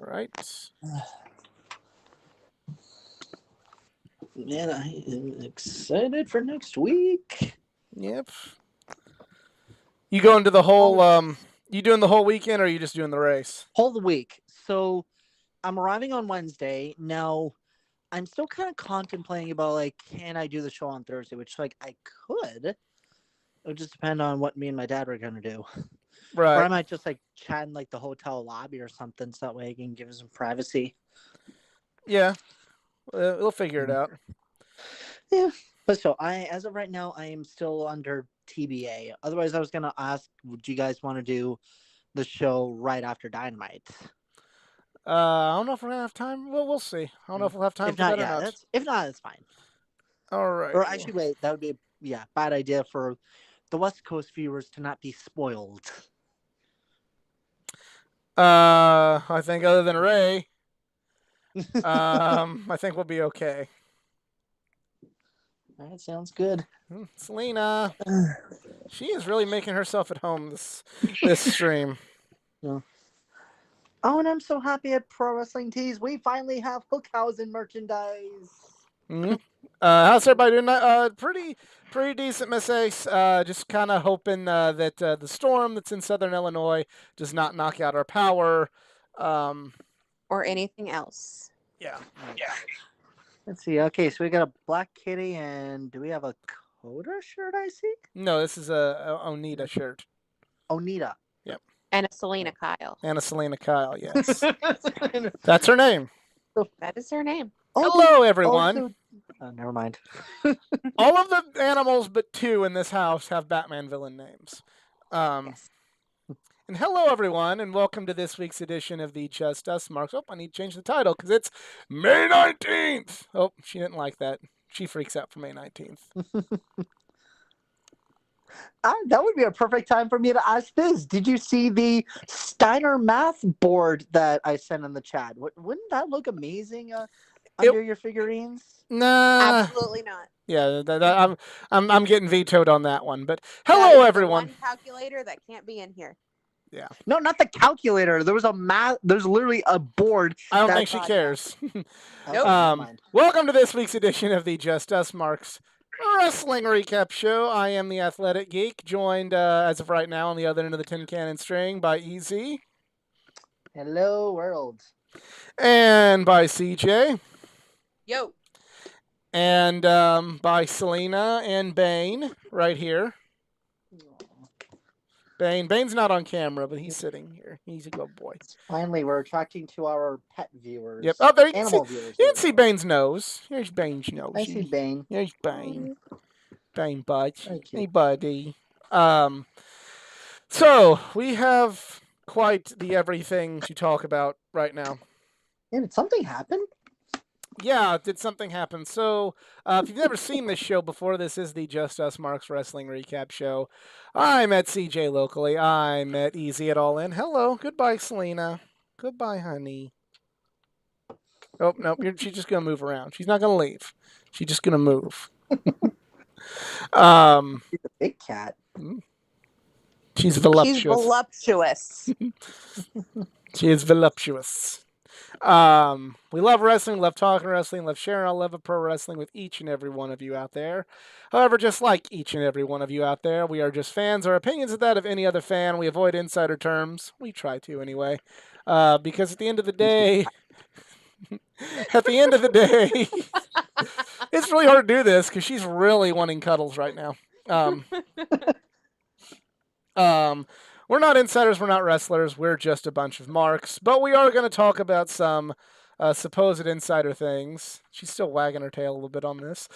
right. Man, I am excited for next week. Yep. You going to the whole? You doing the whole weekend, or are you just doing the race? Whole week. So I'm arriving on Wednesday. Now I'm still kind of contemplating about like, can I do the show on Thursday? Which like I could. It would just depend on what me and my dad were gonna do. Right. Or I might just like chat in like the hotel lobby or something, so that way I can give him some privacy. Yeah. We'll figure it out. Yeah. But so as of right now, I am still under TBA. Otherwise, I was gonna ask, would you guys want to do the show right after Dynamite? I don't know if we're gonna have time. Well, we'll see. I don't know if we'll have time for that or not. If not, it's fine. All right. Or actually, wait, that would be bad idea for the West Coast viewers to not be spoiled. I think other than Ray, I think we'll be okay. That sounds good. Selena, she is really making herself at home this stream. Yeah. Oh, and I'm so happy at Pro Wrestling Tees. We finally have Hookhausen merchandise. Mm-hmm. How's everybody doing? Pretty decent, Miss Ace. Just kind of hoping that the storm that's in Southern Illinois does not knock out our power. Or anything else. Yeah. Let's see. Okay, so we got a Black Kitty, and do we have a Coda shirt, I see? No, this is a Onita shirt. Onita. Yep. And a Selena Kyle. And a Selena Kyle, yes. That's her name. That is her name. Hello, everyone. Never mind. All of the animals but 2 in this house have Batman villain names. Yes. And hello, everyone, and welcome to this week's edition of the Just Us Marks. Oh, I need to change the title because it's May 19th. Oh, she didn't like that. She freaks out for May 19th. That would be a perfect time for me to ask this. Did you see the Steiner math board that I sent in the chat? Wouldn't that look amazing under your figurines? Nah. Absolutely not. Yeah, I'm getting vetoed on that one. But hello, everyone. The one calculator that can't be in here. Yeah. No, not the calculator. There was There's literally a board. I don't think she cares. Nope. Welcome to this week's edition of the Just Us Marks Wrestling Recap Show. I am the Athletic Geek, joined as of right now on the other end of the tin cannon string by Easy. Hello, world. And by CJ. Yo. And by Selena and Bane right here. Bane's not on camera, but he's sitting here. He's a good boy. Finally, we're attracting to our pet viewers. Yep. Oh, there you Animal can see, viewers. you can see Bane's nose. Here's Bane's nose. I see Bane. There's Bane. Bane, bud. Okay. Hey, buddy. So we have quite the everything to talk about right now. Yeah, did something happen? Yeah, did something happen? So, if you've never seen this show before, this is the Just Us Marks Wrestling Recap Show. I'm at CJ locally. I'm at Easy at All In. Hello. Goodbye, Selena. Goodbye, honey. Oh, no, she's just going to move around. She's not going to leave. She's just going to move. She's a big cat. She's voluptuous. She's voluptuous. She is voluptuous. We love wrestling, love talking wrestling, love sharing our love of pro wrestling with each and every one of you out there. However, just like each and every one of you out there, we are just fans. Our opinions are that of any other fan. We avoid insider terms. We try to anyway. Because at the end of the day, it's really hard to do this because she's really wanting cuddles right now. We're not insiders, we're not wrestlers, we're just a bunch of marks. But we are going to talk about some supposed insider things. She's still wagging her tail a little bit on this.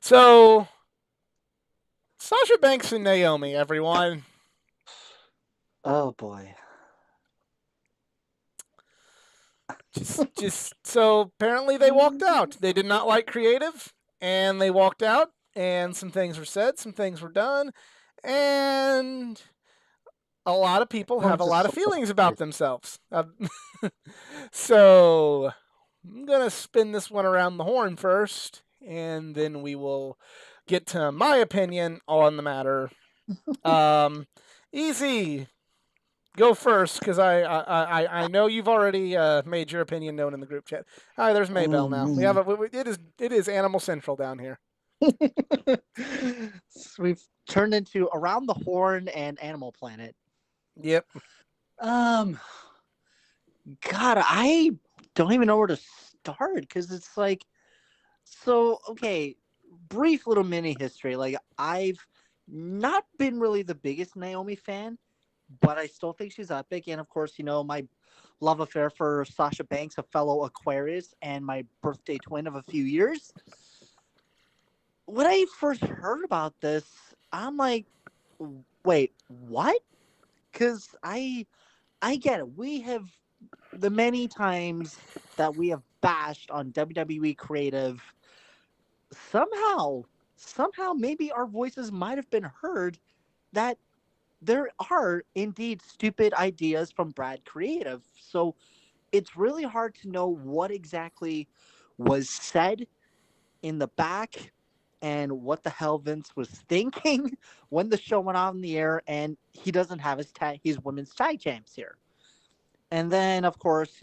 So, Sasha Banks and Naomi, everyone. Oh, boy. Just so apparently they walked out. They did not like creative, and they walked out, and some things were said, some things were done. And a lot of people have a lot of feelings about themselves. So I'm going to spin this one around the horn first, and then we will get to my opinion on the matter. Easy. go first because I know you've already made your opinion known in the group chat. Hi, there's Maybell now. We have it is Animal Central down here. So we've turned into Around the Horn and Animal Planet. Yep. God, I don't even know where to start because it's like, so okay, brief little mini history. Like, I've not been really the biggest Naomi fan, but I still think she's epic. And of course, my love affair for Sasha Banks, a fellow Aquarius, and my birthday twin of a few years. When I first heard about this, I'm like, wait, what? Because I get it. We have the many times that we have bashed on WWE creative. Somehow, maybe our voices might have been heard that there are indeed stupid ideas from Brad Creative. So it's really hard to know what exactly was said in the back and what the hell Vince was thinking when the show went on the air and he doesn't have his women's tag champs here. And then, of course,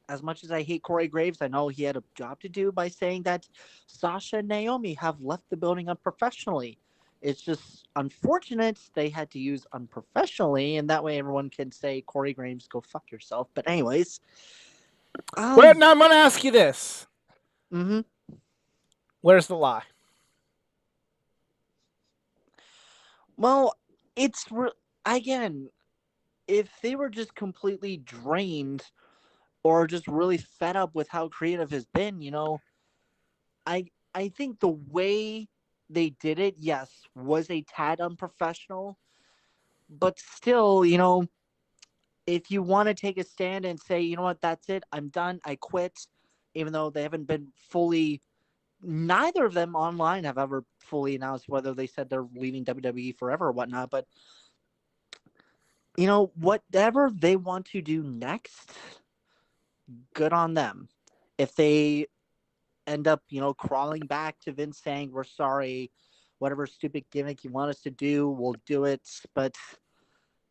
as much as I hate Corey Graves, I know he had a job to do by saying that Sasha and Naomi have left the building unprofessionally. It's just unfortunate they had to use unprofessionally, and that way everyone can say, Corey Graves, go fuck yourself. But anyways. Well, now I'm going to ask you this. Mm-hmm. Where's the lie? Well, it's again, if they were just completely drained or just really fed up with how creative has been, I think the way they did it, yes, was a tad unprofessional, but still, if you want to take a stand and say, you know what, that's it, I'm done, I quit, even though they haven't been fully, neither of them online have ever fully announced whether they said they're leaving WWE forever or whatnot, but whatever they want to do next, good on them. If they end up, crawling back to Vince saying, we're sorry, whatever stupid gimmick you want us to do, we'll do it. But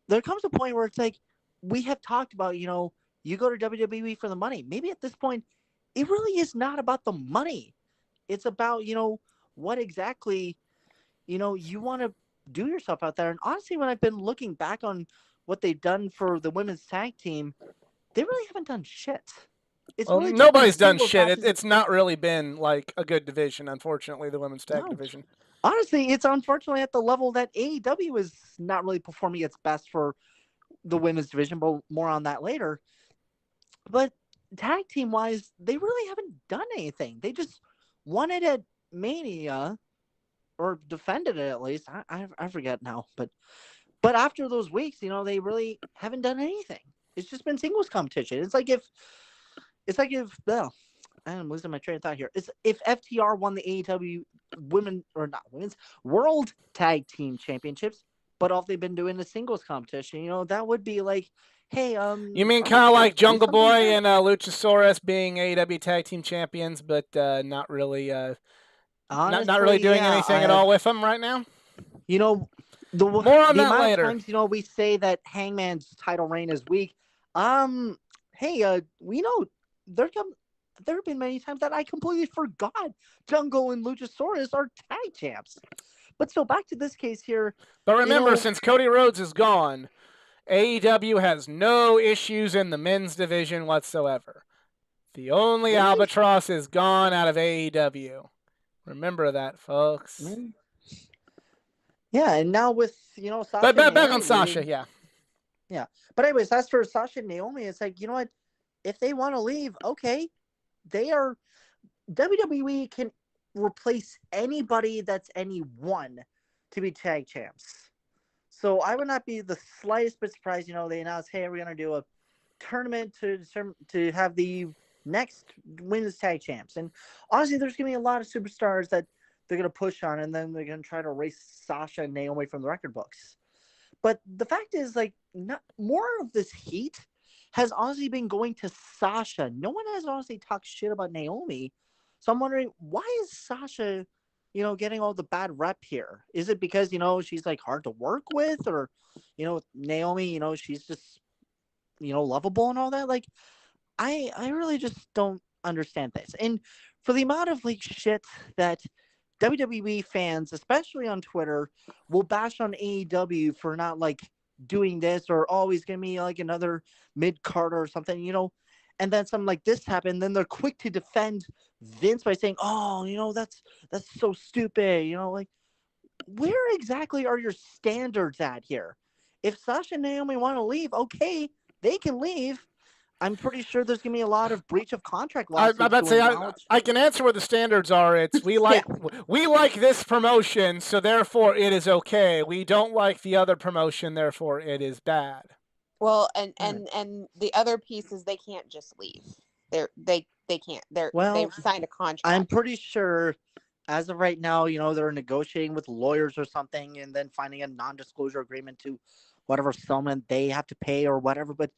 there comes a point where it's like, we have talked about, you go to WWE for the money. Maybe at this point, it really is not about the money. It's about, what exactly, you want to do yourself out there. And honestly, when I've been looking back on what they've done for the women's tag team, they really haven't done shit. It's well, really nobody's done shit. It's not really been like a good division, unfortunately, the women's tag division. Honestly, it's unfortunately at the level that AEW is not really performing its best for the women's division, but more on that later. But tag team wise, they really haven't done anything. They just won it at Mania, or defended it at least. I forget now, but after those weeks, they really haven't done anything. It's just been singles competition. It's like if well, I'm losing my train of thought here. It's if FTR won the AEW women's World Tag Team Championships, but all they've been doing is singles competition. That would be like, hey, you mean kind of like Jungle Boy and Luchasaurus being AEW Tag Team Champions, but not really, honestly, not really doing anything at all with them right now. More on that later. Of times, we say that Hangman's title reign is weak. Hey, we know there have been many times that I completely forgot Jungle and Luchasaurus are tag champs. But so back to this case here. But remember, since Cody Rhodes is gone, AEW has no issues in the men's division whatsoever. The only albatross is gone out of AEW. Remember that, folks. Yeah, and now with, Sasha but back on Sasha, yeah. Yeah. But anyways, as for Sasha and Naomi, it's like, you know what? If they want to leave, okay. WWE can replace anybody that's anyone to be tag champs. So I would not be the slightest bit surprised, they announce, hey, we're going to do a tournament to have the next women's tag champs. And honestly, there's going to be a lot of superstars that they're going to push on, and then they're going to try to erase Sasha and Naomi from the record books. But the fact is, like, more of this heat has honestly been going to Sasha. No one has honestly talked shit about Naomi. So I'm wondering, why is Sasha getting all the bad rep here? Is it because, she's like hard to work with, or, Naomi, she's just, lovable and all that? Like, I really just don't understand this. And for the amount of like shit that WWE fans, especially on Twitter, will bash on AEW for not like doing this, or always gonna be like another mid Carter or something, and then something like this happened, then they're quick to defend Vince by saying, "Oh, that's so stupid," like, where exactly are your standards at here? If Sasha and Naomi want to leave, okay, they can leave. I'm pretty sure there's gonna be a lot of breach of contract I'm lawsuits about to say going down. I can answer what the standards are. It's we like this promotion, so therefore it is okay. We don't like the other promotion, therefore it is bad. Well, and the other piece is they can't just leave. They can't. They've signed a contract. I'm pretty sure as of right now, they're negotiating with lawyers or something, and then finding a non-disclosure agreement to whatever settlement they have to pay or whatever. But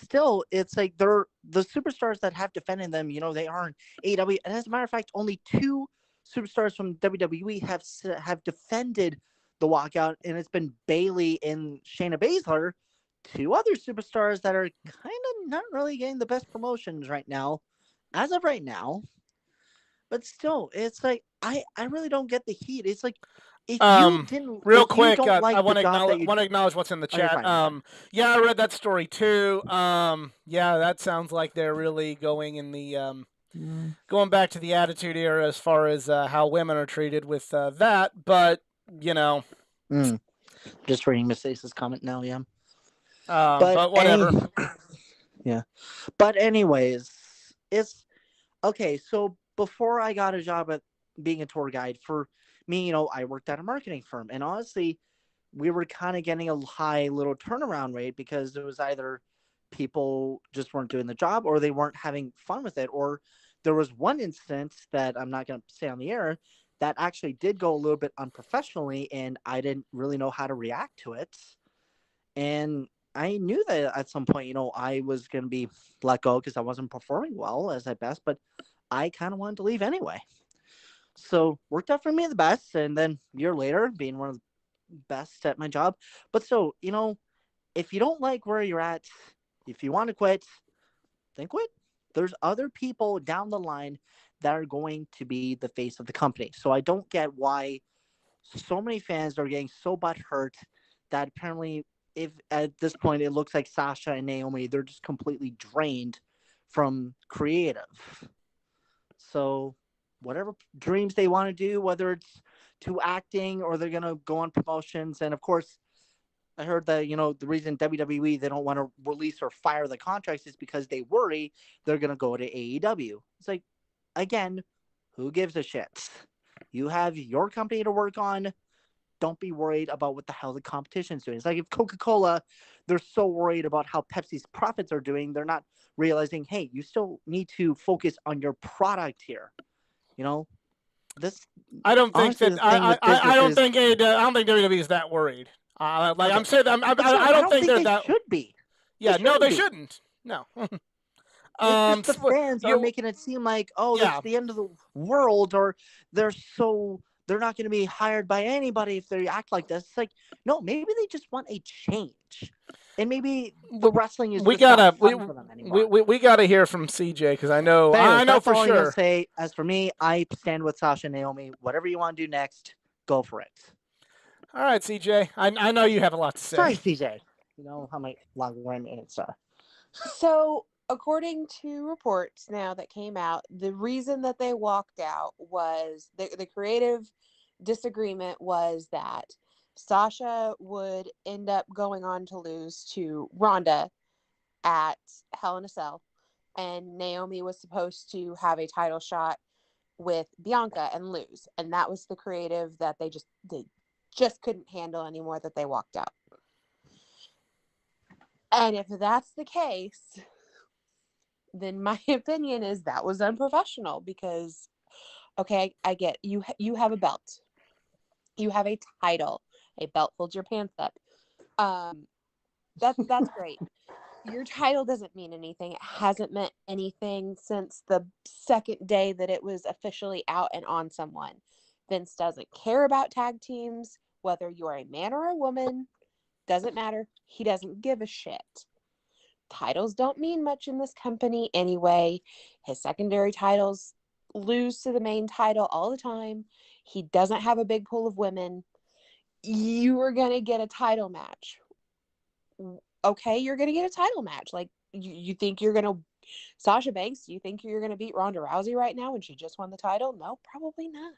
still, it's like they're the superstars that have defended them. They aren't AEW, and as a matter of fact, only 2 superstars from WWE have defended the walkout, and it's been Bayley and Shayna Baszler, 2 other superstars that are kind of not really getting the best promotions right now, as of right now. But still, it's like I really don't get the heat. It's like if you didn't real if quick, you don't like I want the job that you to acknowledge what's in the you're chat. fine. Yeah, I read that story too. Yeah, that sounds like they're really going in the going back to the Attitude Era as far as how women are treated with that. But Just reading Miss Ace's comment now, yeah. but whatever. Yeah. But anyways, it's okay. So before I got a job at being a tour guide, for me, I worked at a marketing firm, and honestly, we were kind of getting a high little turnaround rate because it was either people just weren't doing the job, or they weren't having fun with it, or there was one instance that I'm not going to say on the air that actually did go a little bit unprofessionally, and I didn't really know how to react to it. And I knew that at some point, I was going to be let go because I wasn't performing well as at best, but I kind of wanted to leave anyway. So worked out for me the best. And then a year later, being one of the best at my job. But so, if you don't like where you're at, if you want to quit, then quit. There's other people down the line that are going to be the face of the company. So I don't get why so many fans are getting so butthurt that apparently, if at this point it looks like Sasha and Naomi, they're just completely drained from creative. So whatever dreams they want to do, whether it's to acting or they're going to go on promotions. And of course, I heard that, the reason WWE, they don't want to release or fire the contracts is because they worry they're going to go to AEW. It's like, again, who gives a shit? You have your company to work on. Don't be worried about what the hell the competition's doing. It's like if Coca-Cola, they're so worried about how Pepsi's profits are doing, they're not realizing, hey, you still need to focus on your product here. This. I don't think honestly, that I don't think WWE is that worried. Like okay. I'm saying, I don't think they're that should be. Yeah, they shouldn't. No. It's just the fans are making it seem like, that's the end of the world, or they're not going to be hired by anybody if they act like this. It's like, no, maybe they just want a change, and maybe the wrestling is not fun for them anymore. We gotta hear from CJ because I know for all sure. I'm gonna say. As for me, I stand with Sasha and Naomi. Whatever you want to do next, go for it. All right, CJ. I know you have a lot to say. Sorry, CJ. You know how my long minutes are. So, according to reports now that came out, the reason that they walked out was the creative disagreement was that Sasha would end up going on to lose to Ronda at Hell in a Cell, and Naomi was supposed to have a title shot with Bianca and lose, and that was the creative that they just couldn't handle anymore, that they walked out. And if that's the case, then my opinion is that was unprofessional, because, okay, I get you have a belt. You have a title. A belt holds your pants up. That's great. Your title doesn't mean anything. It hasn't meant anything since the second day that it was officially out and on someone. Vince doesn't care about tag teams, whether you're a man or a woman, doesn't matter. He doesn't give a shit. Titles don't mean much in this company anyway. His secondary titles lose to the main title all the time. He doesn't have a big pool of women. You are going to get a title match. Okay, you're going to get a title match. Like, you think you're going to Sasha Banks, do you think you're going to beat Ronda Rousey right now when she just won the title? No, probably not.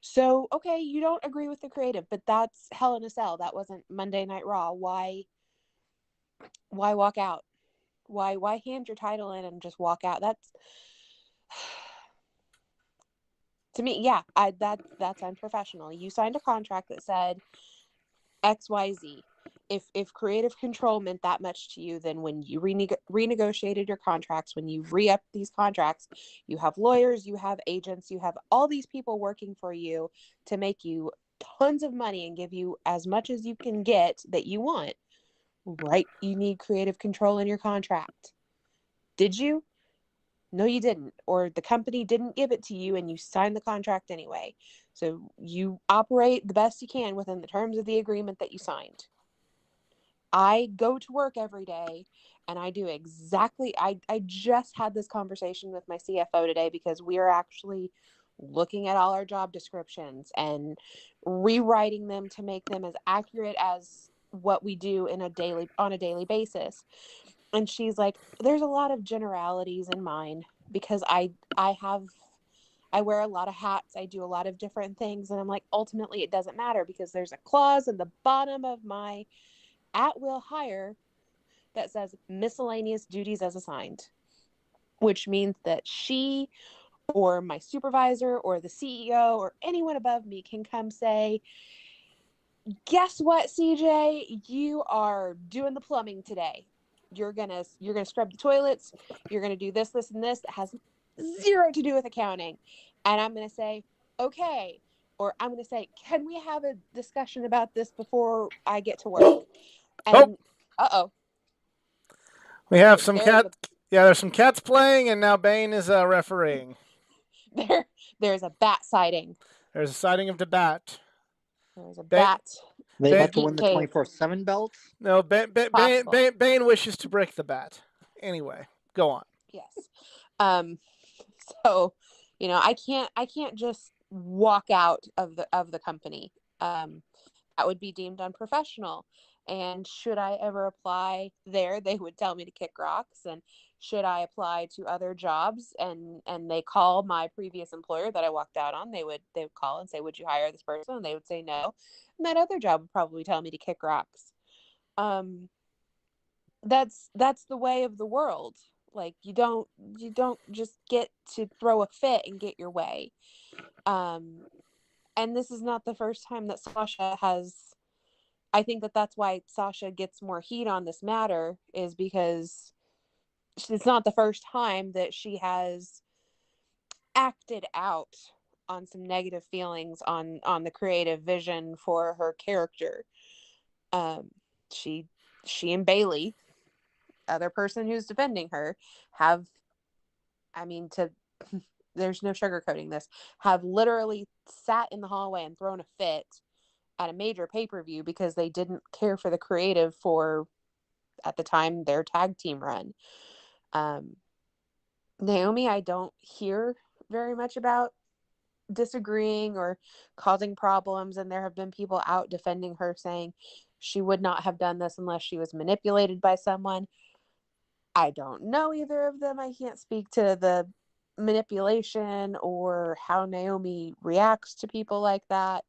So, okay, you don't agree with the creative, but that's Hell in a Cell. That wasn't Monday Night Raw. Why walk out? Why hand your title in and just walk out? That's to me, yeah, that's unprofessional. You signed a contract that said XYZ. If creative control meant that much to you, then when you renegotiated your contracts, when you re-up these contracts, you have lawyers, you have agents, you have all these people working for you to make you tons of money and give you as much as you can get that you want, right? You need creative control in your contract. Did you? No, you didn't. Or the company didn't give it to you and you signed the contract anyway. So you operate the best you can within the terms of the agreement that you signed. I go to work every day and I do exactly, I just had this conversation with my CFO today because we are actually looking at all our job descriptions and rewriting them to make them as accurate as what we do on a daily basis. And she's like, there's a lot of generalities in mine because I wear a lot of hats. I do a lot of different things. And I'm like, ultimately, it doesn't matter because there's a clause in the bottom of my at-will hire that says miscellaneous duties as assigned, which means that she or my supervisor or the CEO or anyone above me can come say, guess what, CJ? You are doing the plumbing today. You're gonna scrub the toilets. You're gonna do this, this, and this that has zero to do with accounting. And I'm gonna say, okay. Or I'm gonna say, can we have a discussion about this before I get to work? Oh, And uh-oh. we have some There's cat. a Yeah, there's some cats playing, and now Bane is refereeing. there's a bat sighting. There's a sighting of the bat. There's a Ba- bat They in ba- the about to Geek win the Cave. 24/7 belt. no, Possible. Bane wishes to break the bat. Anyway, go on. Yes. Um so, I can't just walk out of the company. That would be deemed unprofessional. And should I ever apply there, they would tell me to kick rocks. And should I apply to other jobs and they call my previous employer that I walked out on, they would call and say, would you hire this person? And they would say no. And that other job would probably tell me to kick rocks. Um, that's the way of the world. Like you don't just get to throw a fit and get your way. Um, and this is not the first time that Sasha has. I think that's why Sasha gets more heat on this matter is because it's not the first time that she has acted out on some negative feelings on the creative vision for her character. Um, she she and Bailey, other person who's defending her, have, I mean, to there's no sugarcoating this, have literally sat in the hallway and thrown a fit at a major pay-per-view because they didn't care for the creative for, at the time, their tag team run. Um, Naomi, I don't hear very much about disagreeing or causing problems, and there have been people out defending her saying she would not have done this unless she was manipulated by someone. I don't know either of them. I can't speak to the manipulation or how Naomi reacts to people like that.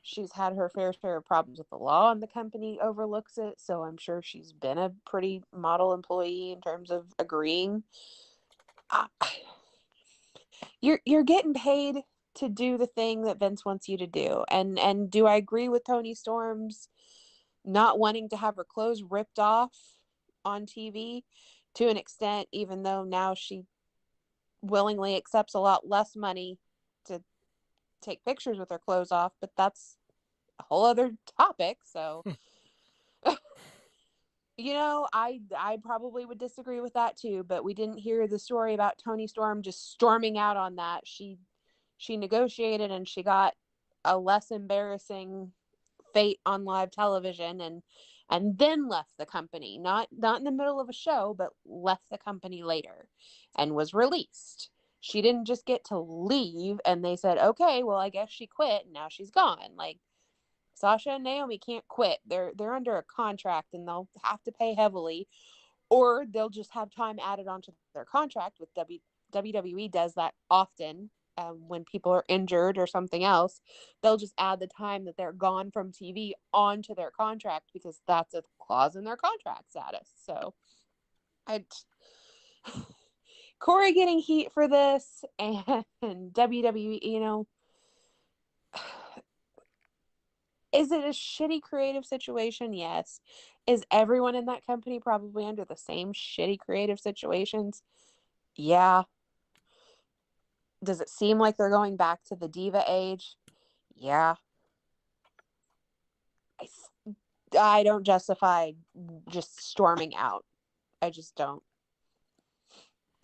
She's had her fair share of problems with the law, and the company overlooks it. So I'm sure she's been a pretty model employee in terms of agreeing. Uh, you're getting paid to do the thing that Vince wants you to do. And do I agree with Toni Storm's not wanting to have her clothes ripped off on TV to an extent, even though now she willingly accepts a lot less money to take pictures with her clothes off, but that's a whole other topic. So, I probably would disagree with that too, but we didn't hear the story about Toni Storm just storming out on that. She she negotiated and she got a less embarrassing fate on live television, and then left the company, not in the middle of a show, but left the company later and was released. She didn't just get to leave and they said, okay, well, I guess she quit and now she's gone. Like, Sasha and Naomi can't quit. They're under a contract and they'll have to pay heavily, or they'll just have time added onto their contract. With WWE does that often. When people are injured or something else, they'll just add the time that they're gone from TV onto their contract because that's a clause in their contract status. So, Corey getting heat for this, and WWE, is it a shitty creative situation? Yes. Is everyone in that company probably under the same shitty creative situations? Yeah. Does it seem like they're going back to the diva age? Yeah. I don't justify just storming out. I just don't.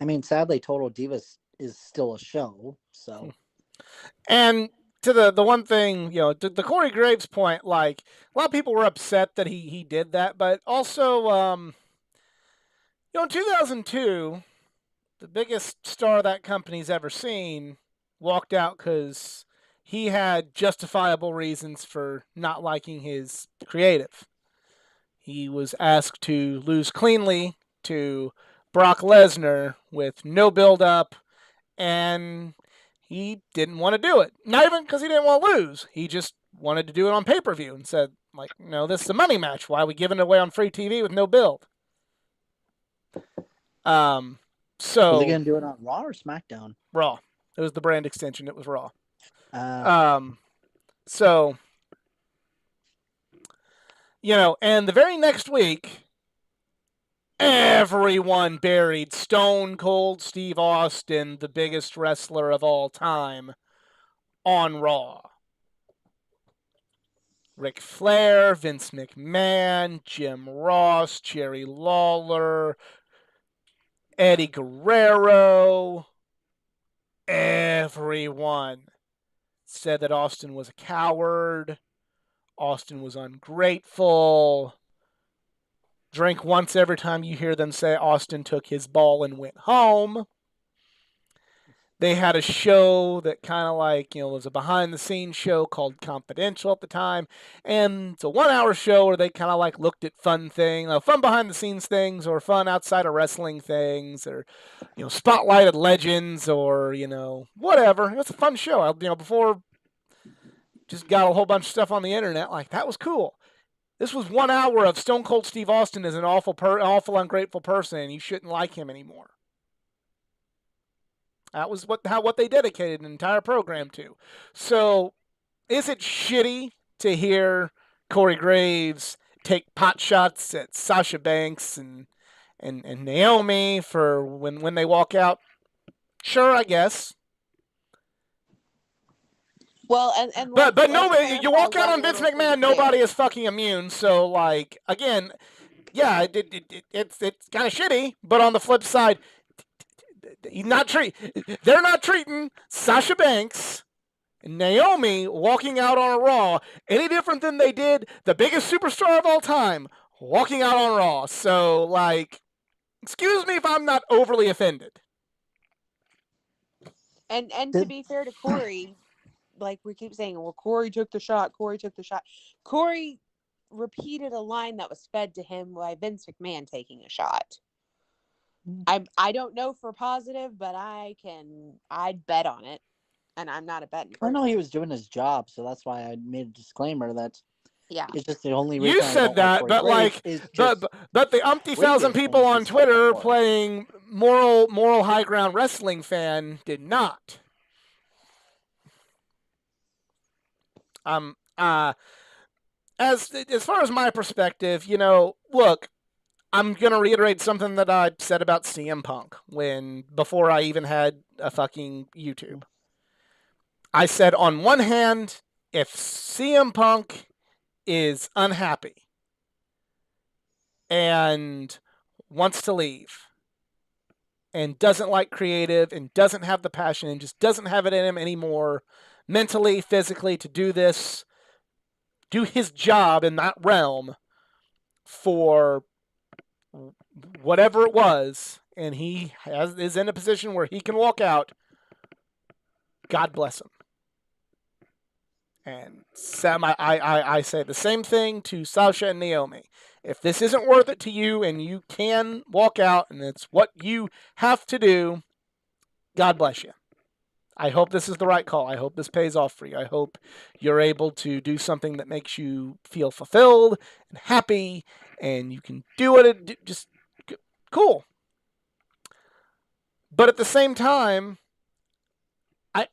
I mean, sadly, Total Divas is still a show, so. And to the one thing, to the Corey Graves point, like, a lot of people were upset that he did that, but also, in 2002, the biggest star that company's ever seen walked out because he had justifiable reasons for not liking his creative. He was asked to lose cleanly to Brock Lesnar with no build-up, and he didn't want to do it. Not even because he didn't want to lose. He just wanted to do it on pay-per-view and said, like, no, this is a money match. Why are we giving it away on free TV with no build? So Were they going to do it on Raw or SmackDown? Raw. It was the brand extension. It was Raw. So, and the very next week, everyone buried Stone Cold Steve Austin, the biggest wrestler of all time, on Raw. Ric Flair, Vince McMahon, Jim Ross, Jerry Lawler, Eddie Guerrero, everyone said that Austin was a coward, Austin was ungrateful. Drink once every time you hear them say Austin took his ball and went home. They had a show that kind of was a behind-the-scenes show called Confidential at the time. And it's a 1-hour show where they kind of looked at fun behind-the-scenes things or fun outside of wrestling things or, spotlighted legends or, whatever. It was a fun show. Before just got a whole bunch of stuff on the internet. That was cool. This was 1 hour of Stone Cold Steve Austin as an awful, ungrateful person, and you shouldn't like him anymore. That was what they dedicated an entire program to. So, is it shitty to hear Corey Graves take pot shots at Sasha Banks and Naomi for when they walk out? Sure, I guess. Well, but nobody, you walk out on Vince McMahon, nobody is fucking immune. So again, yeah, it's kind of shitty. But on the flip side, they're not treating Sasha Banks and Naomi walking out on a Raw any different than they did the biggest superstar of all time walking out on Raw. So excuse me if I'm not overly offended. And to be fair to Corey, we keep saying, well, Corey took the shot. Corey repeated a line that was fed to him by Vince McMahon taking a shot. I don't know for positive, but I'd bet on it, and I'm not a betting person. I know he was doing his job, so that's why I made a disclaimer that it's just the only reason you said that, but but the umpty thousand people on Twitter playing moral high ground wrestling fan did not. As far as my perspective, look, I'm going to reiterate something that I said about CM Punk before I even had a fucking YouTube. I said, on one hand, if CM Punk is unhappy and wants to leave, and doesn't like creative and doesn't have the passion and just doesn't have it in him anymore, mentally, physically, to do his job in that realm for whatever it was, and he is in a position where he can walk out, God bless him. And Sam, I say the same thing to Sasha and Naomi. If this isn't worth it to you and you can walk out and it's what you have to do, God bless you. I hope this is the right call. I hope this pays off for you. I hope you're able to do something that makes you feel fulfilled and happy, and you can do it. Just cool. But at the same time, I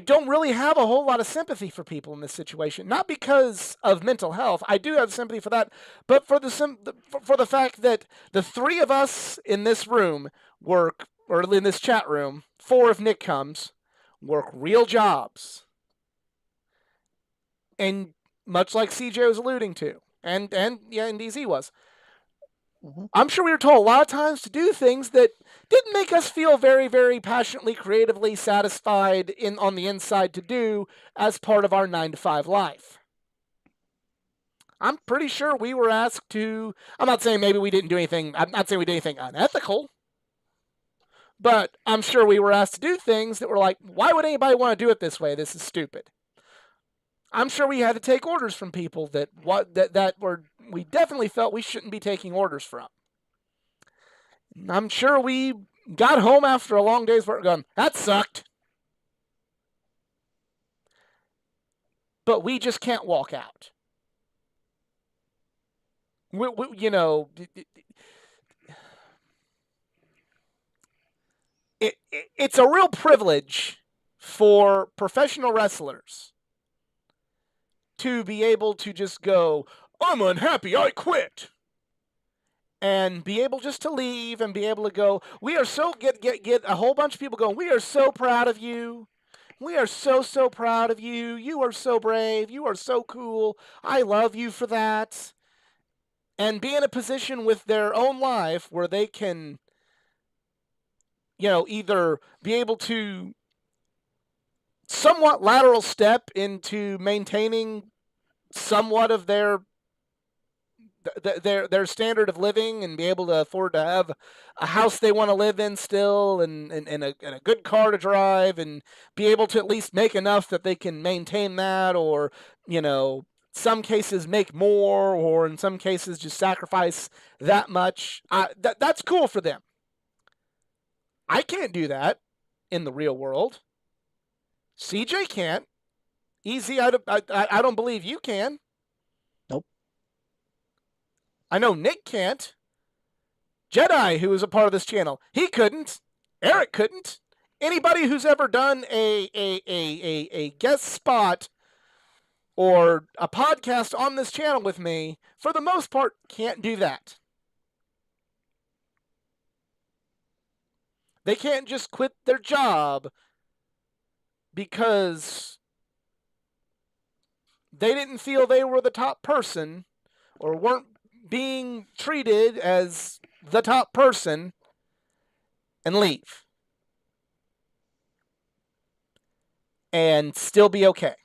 don't really have a whole lot of sympathy for people in this situation. Not because of mental health. I do have sympathy for that, but for the fact that the three of us in this room work, or in this chat room, 4 if Nick comes, work real jobs. And much like CJ was alluding to, and DZ was, I'm sure we were told a lot of times to do things that didn't make us feel very, very passionately, creatively satisfied on the inside to do as part of our 9-to-5 life. I'm pretty sure we were asked to. I'm not saying maybe we didn't do anything. I'm not saying we did anything unethical. But I'm sure we were asked to do things that were like, why would anybody want to do it this way? This is stupid. I'm sure we had to take orders from people that we definitely felt we shouldn't be taking orders from. I'm sure we got home after a long day's work going, that sucked. But we just can't walk out. It's a real privilege for professional wrestlers to be able to just go, I'm unhappy, I quit. And be able just to leave and be able to go, we are so, get a whole bunch of people going, we are so proud of you. We are so, so proud of you. You are so brave. You are so cool. I love you for that. And be in a position with their own life where they can, either be able to somewhat lateral step into maintaining somewhat of their standard of living and be able to afford to have a house they want to live in still and a good car to drive and be able to at least make enough that they can maintain that, or some cases make more, or in some cases just sacrifice that much. That's cool for them. I can't do that in the real world. CJ can't. Easy, I don't believe you can. Nope. I know Nick can't. Jedi, who is a part of this channel, he couldn't. Eric couldn't. Anybody who's ever done a guest spot or a podcast on this channel with me, for the most part, can't do that. They can't just quit their job because they didn't feel they were the top person or weren't being treated as the top person and leave. And still be okay.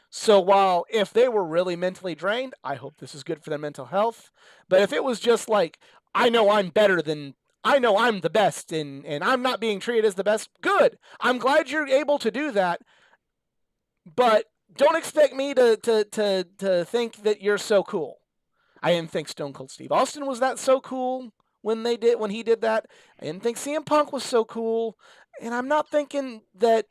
So while if they were really mentally drained, I hope this is good for their mental health. But if it was just like, I know I'm the best and I'm not being treated as the best, good. I'm glad you're able to do that. But don't expect me to think that you're so cool. I didn't think Stone Cold Steve Austin was that so cool when he did that. I didn't think CM Punk was so cool. And I'm not thinking that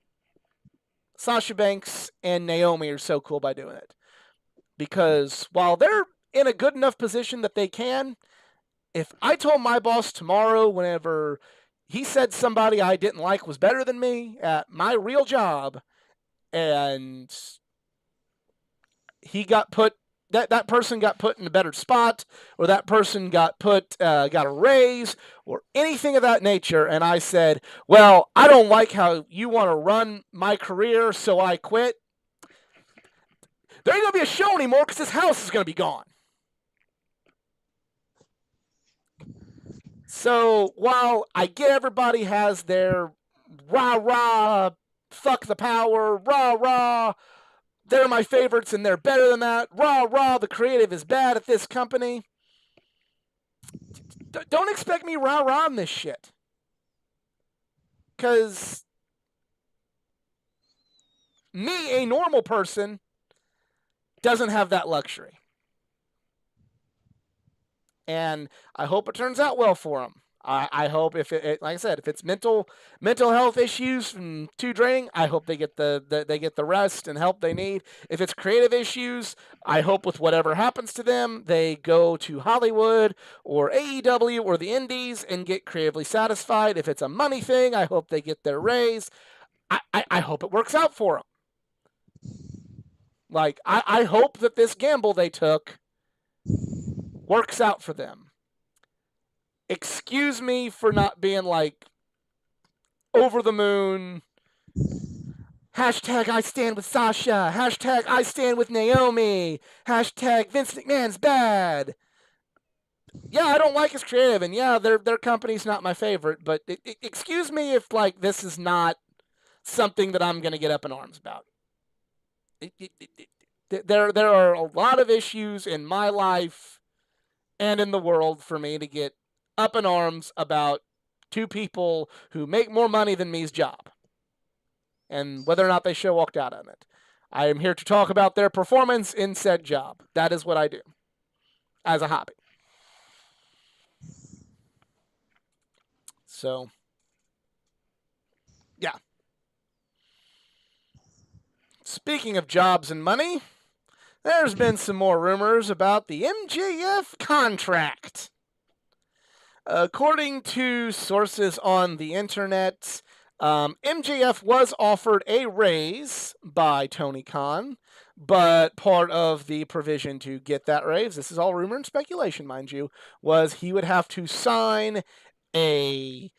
Sasha Banks and Naomi are so cool by doing it. Because while they're in a good enough position that they can, if I told my boss tomorrow, whenever he said somebody I didn't like was better than me at my real job, and he got put, that person got put in a better spot, or that person got a raise, or anything of that nature, and I said, well, I don't like how you want to run my career, so I quit. There ain't going to be a show anymore because this house is going to be gone. So while I get everybody has their rah rah, fuck the power, rah rah, they're my favorites and they're better than that, rah rah, the creative is bad at this company. Don't expect me rah rah in this shit. Because me, a normal person, doesn't have that luxury. And I hope it turns out well for them. I hope if it, like I said, if it's mental health issues from too draining, I hope they get they get the rest and help they need. If it's creative issues, I hope with whatever happens to them, they go to Hollywood or AEW or the Indies and get creatively satisfied. If it's a money thing, I hope they get their raise. I hope it works out for them. Like I hope that this gamble they took works out for them. Excuse me for not being like over the moon. Hashtag I stand with Sasha. Hashtag I stand with Naomi. Hashtag Vince McMahon's bad. Yeah, I don't like his creative, and yeah, their company's not my favorite. But excuse me if like this is not something that I'm gonna get up in arms about. There are a lot of issues in my life and in the world for me to get up in arms about two people who make more money than me's job and whether or not they should have walked out on it. I am here to talk about their performance in said job. That is what I do as a hobby. So, yeah. Speaking of jobs and money, there's been some more rumors about the Mgf contract. According to sources on the internet, MJF was offered a raise by Tony Khan, but part of the provision to get that raise, this is all rumor and speculation, mind you, was he would have to sign a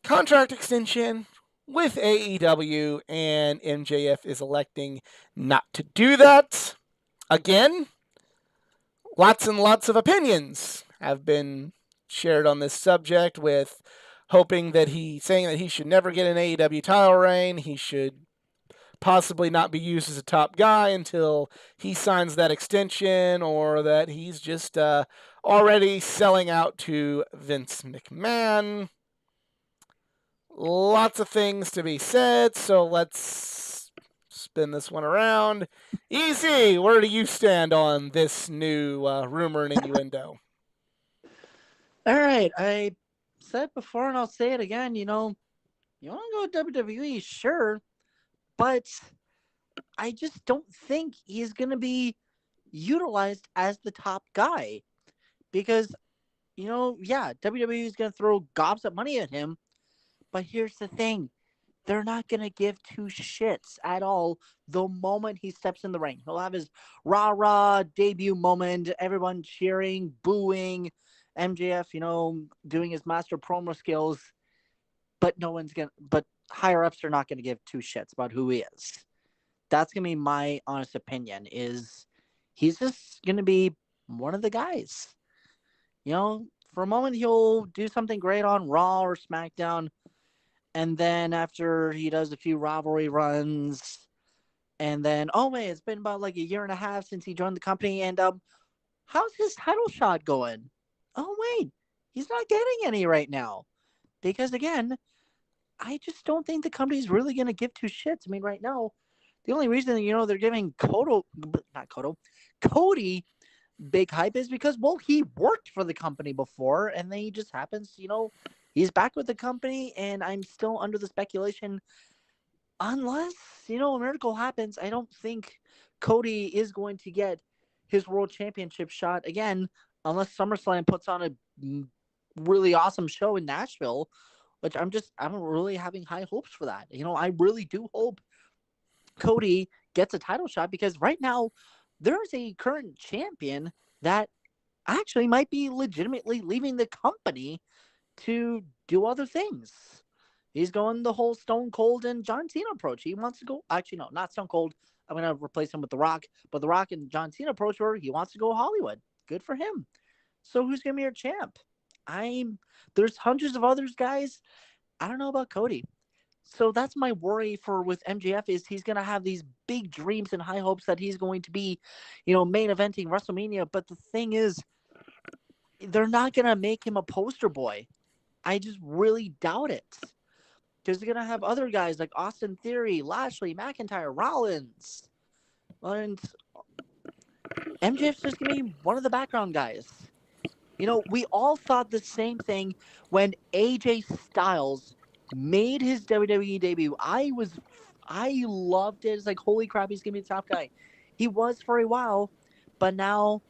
contract extension with AEW, and MJF is electing not to do that. Again, lots and lots of opinions have been shared on this subject, with hoping that saying that he should never get an AEW title reign. He should possibly not be used as a top guy until he signs that extension, or that he's just already selling out to Vince McMahon. Lots of things to be said, so let's spin this one around. Easy, where do you stand on this new rumor and innuendo? All right, I said before and I'll say it again. You want to go to WWE, sure, but I just don't think he's going to be utilized as the top guy because, WWE is going to throw gobs of money at him. But here's the thing. They're not going to give two shits at all the moment he steps in the ring. He'll have his rah-rah debut moment, everyone cheering, booing, MJF, doing his master promo skills, but but higher-ups are not going to give two shits about who he is. That's going to be my honest opinion, is he's just going to be one of the guys. For a moment, he'll do something great on Raw or SmackDown, and then after he does a few rivalry runs, and then, oh, wait, it's been about like a year and a half since he joined the company, and how's his title shot going? Oh, wait, he's not getting any right now. Because, again, I just don't think the company's really going to give two shits. I mean, right now, the only reason, they're giving Cody big hype is because, well, he worked for the company before, and then he just happens, he's back with the company, and I'm still under the speculation, unless, a miracle happens, I don't think Cody is going to get his world championship shot again, unless SummerSlam puts on a really awesome show in Nashville, which I'm really having high hopes for that. I really do hope Cody gets a title shot, because right now there's a current champion that actually might be legitimately leaving the company to do other things. He's going the whole Stone Cold and John Cena approach. He wants to go, actually, no, not Stone Cold. I'm going to replace him with The Rock, but The Rock and John Cena approach where he wants to go Hollywood. Good for him. So who's going to be your champ? There's hundreds of others guys. I don't know about Cody. So that's my worry with MJF is he's going to have these big dreams and high hopes that he's going to be, main eventing WrestleMania. But the thing is, they're not going to make him a poster boy. I just really doubt it. Because they're going to have other guys like Austin Theory, Lashley, McIntyre, Rollins. And MJF's just going to be one of the background guys. We all thought the same thing when AJ Styles made his WWE debut. I loved it. It's like, holy crap, he's going to be the top guy. He was for a while, but now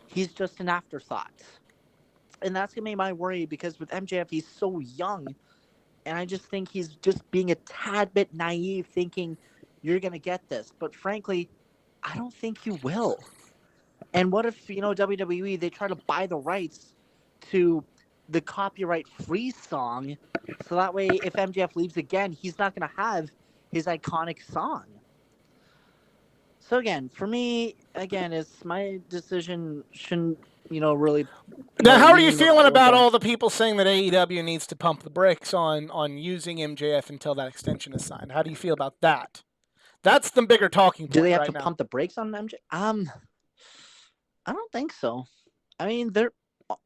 he's just an afterthought. And that's going to be my worry because with MJF, he's so young. And I just think he's just being a tad bit naive, thinking you're going to get this. But frankly, I don't think you will. And what if, WWE, they try to buy the rights to the copyright-free song, so that way if MJF leaves again, he's not going to have his iconic song. So again, for me, it's my decision shouldn't, really... Now, how are you feeling about all the people saying that AEW needs to pump the brakes on using MJF until that extension is signed? How do you feel about that? That's the bigger talking point. Do they have right to now. Pump the brakes on MJF? I don't think so. I mean,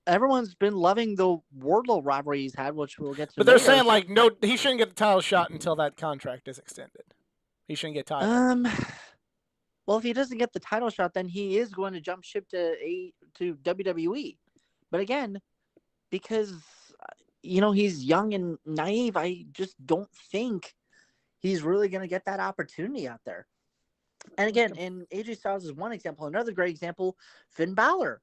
everyone's been loving the Wardlow rivalry he's had, which we'll get to. But they're saying no, he shouldn't get the title shot until that contract is extended. He shouldn't get title. Well, if he doesn't get the title shot, then he is going to jump ship to WWE. But again, because he's young and naive, I just don't think he's really going to get that opportunity out there. And again, and AJ Styles is one example. Another great example, Finn Balor,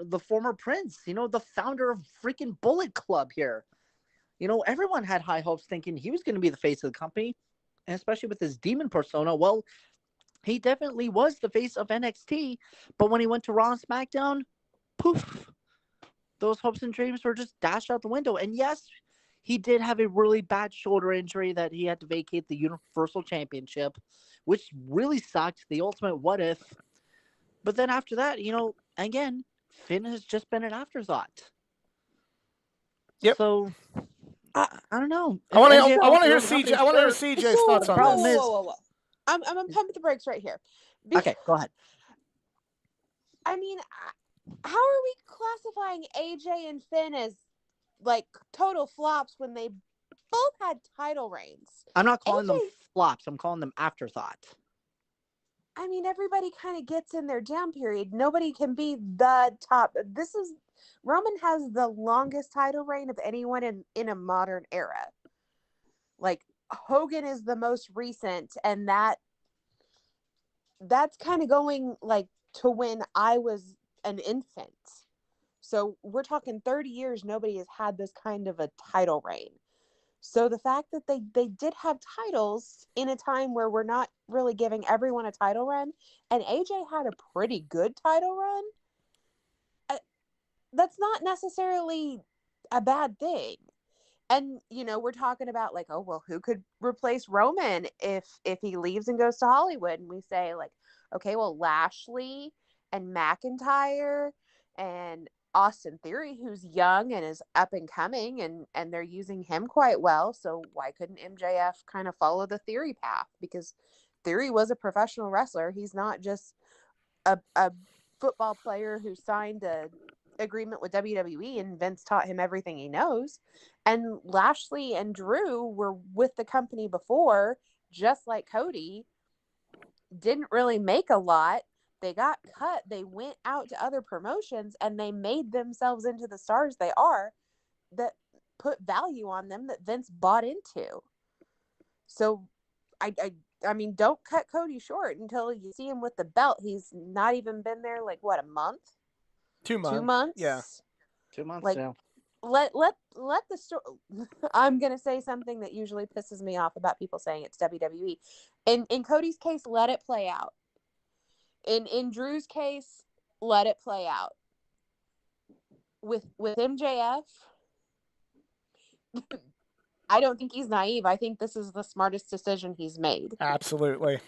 the former Prince, the founder of freaking Bullet Club here. Everyone had high hopes thinking he was going to be the face of the company, and especially with his demon persona. Well, he definitely was the face of NXT, but when he went to Raw and SmackDown, poof, those hopes and dreams were just dashed out the window. And yes, he did have a really bad shoulder injury that he had to vacate the Universal Championship, which really sucked. The ultimate what if. But then after that, again, Finn has just been an afterthought. Yep. So I don't know. I want to hear CJ. I want to hear CJ's thoughts on this. Whoa. I'm gonna pump the brakes right here. Okay, go ahead. I mean, how are we classifying AJ and Finn as like total flops when they both had title reigns? I'm not calling them flops. I'm calling them afterthought. I mean, everybody kind of gets in their down period. Nobody can be the top. Roman has the longest title reign of anyone in a modern era. Like, Hogan is the most recent, and that's kind of going like to when I was an infant. So we're talking 30 years, nobody has had this kind of a title reign. So the fact that they did have titles in a time where we're not really giving everyone a title run, and AJ had a pretty good title run, that's not necessarily a bad thing. And, we're talking about like, oh, well, who could replace Roman if he leaves and goes to Hollywood? And we say like, okay, well, Lashley and McIntyre and Austin Theory, who's young and is up and coming, and they're using him quite well. So why couldn't MJF kind of follow the Theory path? Because Theory was a professional wrestler. He's not just a football player who signed a agreement with WWE and Vince taught him everything he knows. And Lashley and Drew were with the company before, just like Cody, didn't really make a lot. They got cut. They went out to other promotions and they made themselves into the stars they are, that put value on them that Vince bought into. So I mean, don't cut Cody short until you see him with the belt. He's not even been there like what, a month? 2 months. 2 months? Yeah. 2 months like, now. Let the story. I'm gonna say something that usually pisses me off about people saying it's WWE. In Cody's case, let it play out. In Drew's case, let it play out. With MJF, I don't think he's naive. I think this is the smartest decision he's made. Absolutely.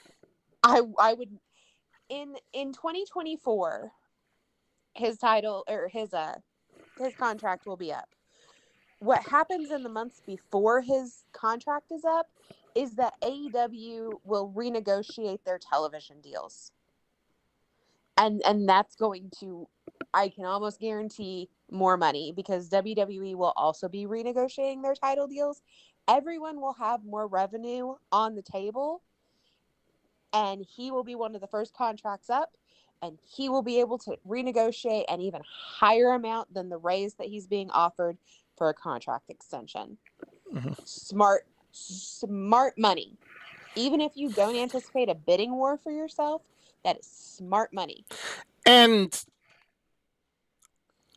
I would in 2024, his title or his his contract will be up. What happens in the months before his contract is up is that AEW will renegotiate their television deals. And that's going to, I can almost guarantee, more money, because WWE will also be renegotiating their title deals. Everyone will have more revenue on the table, and he will be one of the first contracts up, and he will be able to renegotiate an even higher amount than the raise that he's being offered for a contract extension. Mm-hmm. Smart money. Even if you don't anticipate a bidding war for yourself, that is smart money. And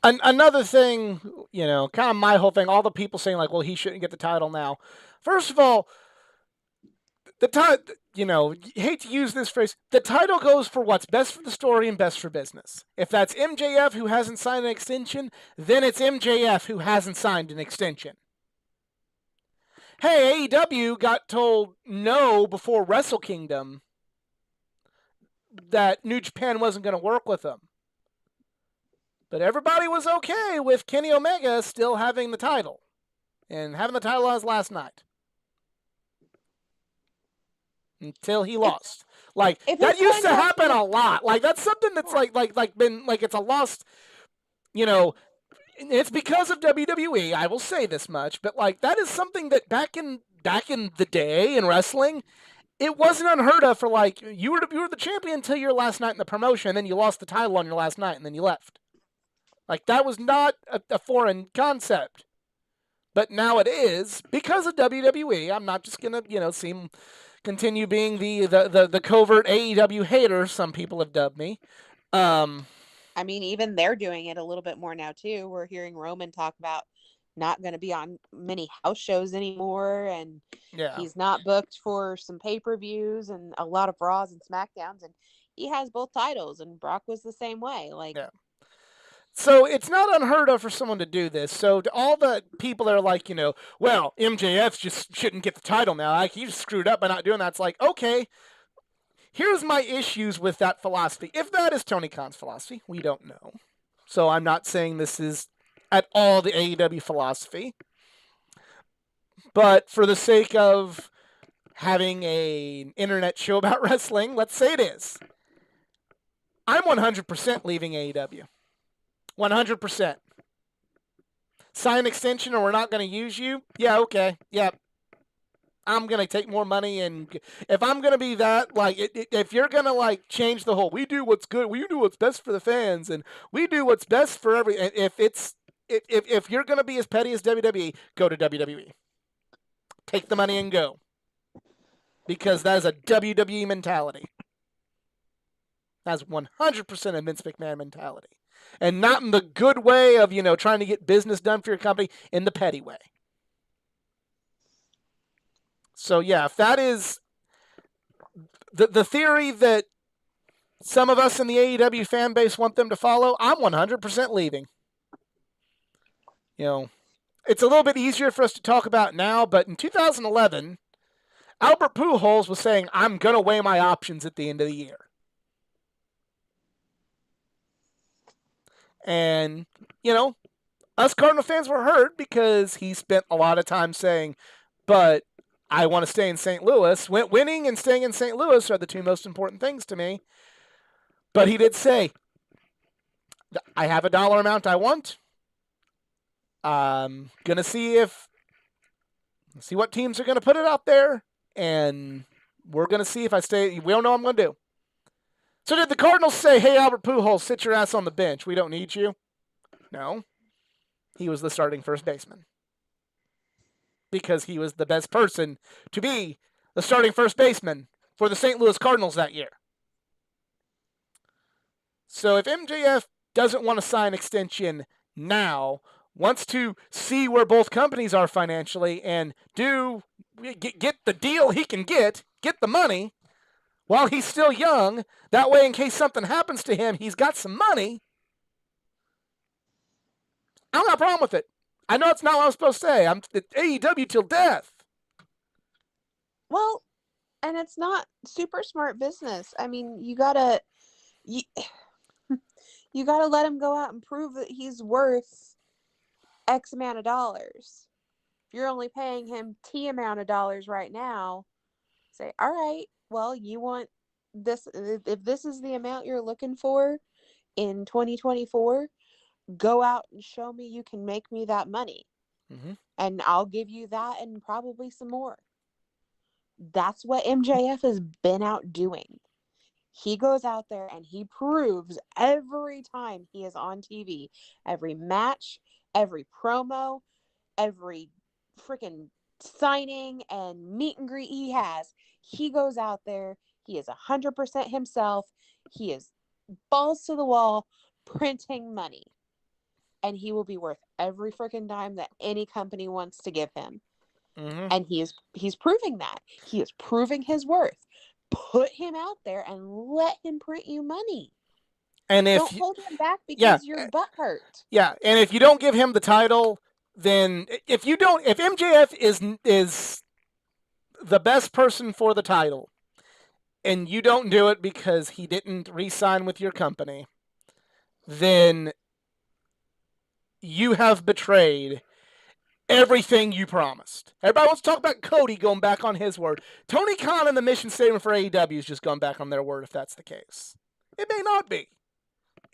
another thing, kind of my whole thing, all the people saying like, well, he shouldn't get the title now. First of all, the title, hate to use this phrase, the title goes for what's best for the story and best for business. If that's MJF who hasn't signed an extension, then it's MJF who hasn't signed an extension. Hey, AEW got told no before Wrestle Kingdom that New Japan wasn't going to work with them. But everybody was okay with Kenny Omega still having the title. And having the title on his last night. Until he lost. That used to happen a lot. That's something that's been it's a lost, it's because of WWE, I will say this much, but that is something that back in the day in wrestling, it wasn't unheard of for you were the champion until your last night in the promotion, and then you lost the title on your last night and then you left. That was not a foreign concept. But now it is because of WWE. I'm not just gonna, continue being the covert AEW hater some people have dubbed me. I mean, even they're doing it a little bit more now too. We're hearing Roman talk about not going to be on many house shows anymore, and he's not booked for some pay-per-views and a lot of Raws and SmackDowns, and he has both titles, and Brock was the same way. So it's not unheard of for someone to do this. So to all the people that are like, well, MJF just shouldn't get the title now. He just screwed up by not doing that. It's like, okay, here's my issues with that philosophy. If that is Tony Khan's philosophy, we don't know. So I'm not saying this is at all the AEW philosophy. But for the sake of having an internet show about wrestling, let's say it is. I'm 100% leaving AEW. 100%. Sign extension or we're not going to use you? Yeah, okay. Yeah. I'm going to take more money, and if I'm going to be that, if you're going to, change the whole, we do what's good, we do what's best for the fans, and we do what's best for if you're going to be as petty as WWE, go to WWE. Take the money and go. Because that is a WWE mentality. That's 100% a Vince McMahon mentality. And not in the good way of, trying to get business done for your company, in the petty way. So, yeah, if that is the theory that some of us in the AEW fan base want them to follow, I'm 100% leaving. It's a little bit easier for us to talk about now, but in 2011, Albert Pujols was saying, I'm going to weigh my options at the end of the year. And, us Cardinal fans were hurt because he spent a lot of time saying, but I want to stay in St. Louis. Winning and staying in St. Louis are the two most important things to me. But he did say, I have a dollar amount I want. I'm going to see what teams are going to put it out there. And we're going to see if I stay. We don't know what I'm going to do. So did the Cardinals say, hey, Albert Pujols, sit your ass on the bench. We don't need you? No. He was the starting first baseman. Because he was the best person to be the starting first baseman for the St. Louis Cardinals that year. So if MJF doesn't want to sign extension now, wants to see where both companies are financially and get the deal he can get the money, while he's still young, that way in case something happens to him, he's got some money, I don't have a problem with it. I know it's not what I'm supposed to say. I'm AEW till death. Well, and it's not super smart business. I mean, you gotta let him go out and prove that he's worth X amount of dollars. If you're only paying him T amount of dollars right now, say, all right, well, you want this, if this is the amount you're looking for in 2024, go out and show me you can make me that money. Mm-hmm. And I'll give you that and probably some more. That's what MJF has been out doing. He goes out there and he proves every time he is on TV, every match, every promo, every freaking signing and meet and greet he has, he goes out there, he is 100% himself, he is balls to the wall, printing money, and he will be worth every freaking dime that any company wants to give him. Mm-hmm. And he's proving that. He is proving his worth. Put him out there and let him print you money. And if don't hold him back because your butt hurt. Yeah, and if you don't give him the title, then if MJF is the best person for the title, and you don't do it because he didn't re-sign with your company, then you have betrayed everything you promised. Everybody wants to talk about Cody going back on his word. Tony Khan and the mission statement for AEW has just gone back on their word if that's the case. It may not be.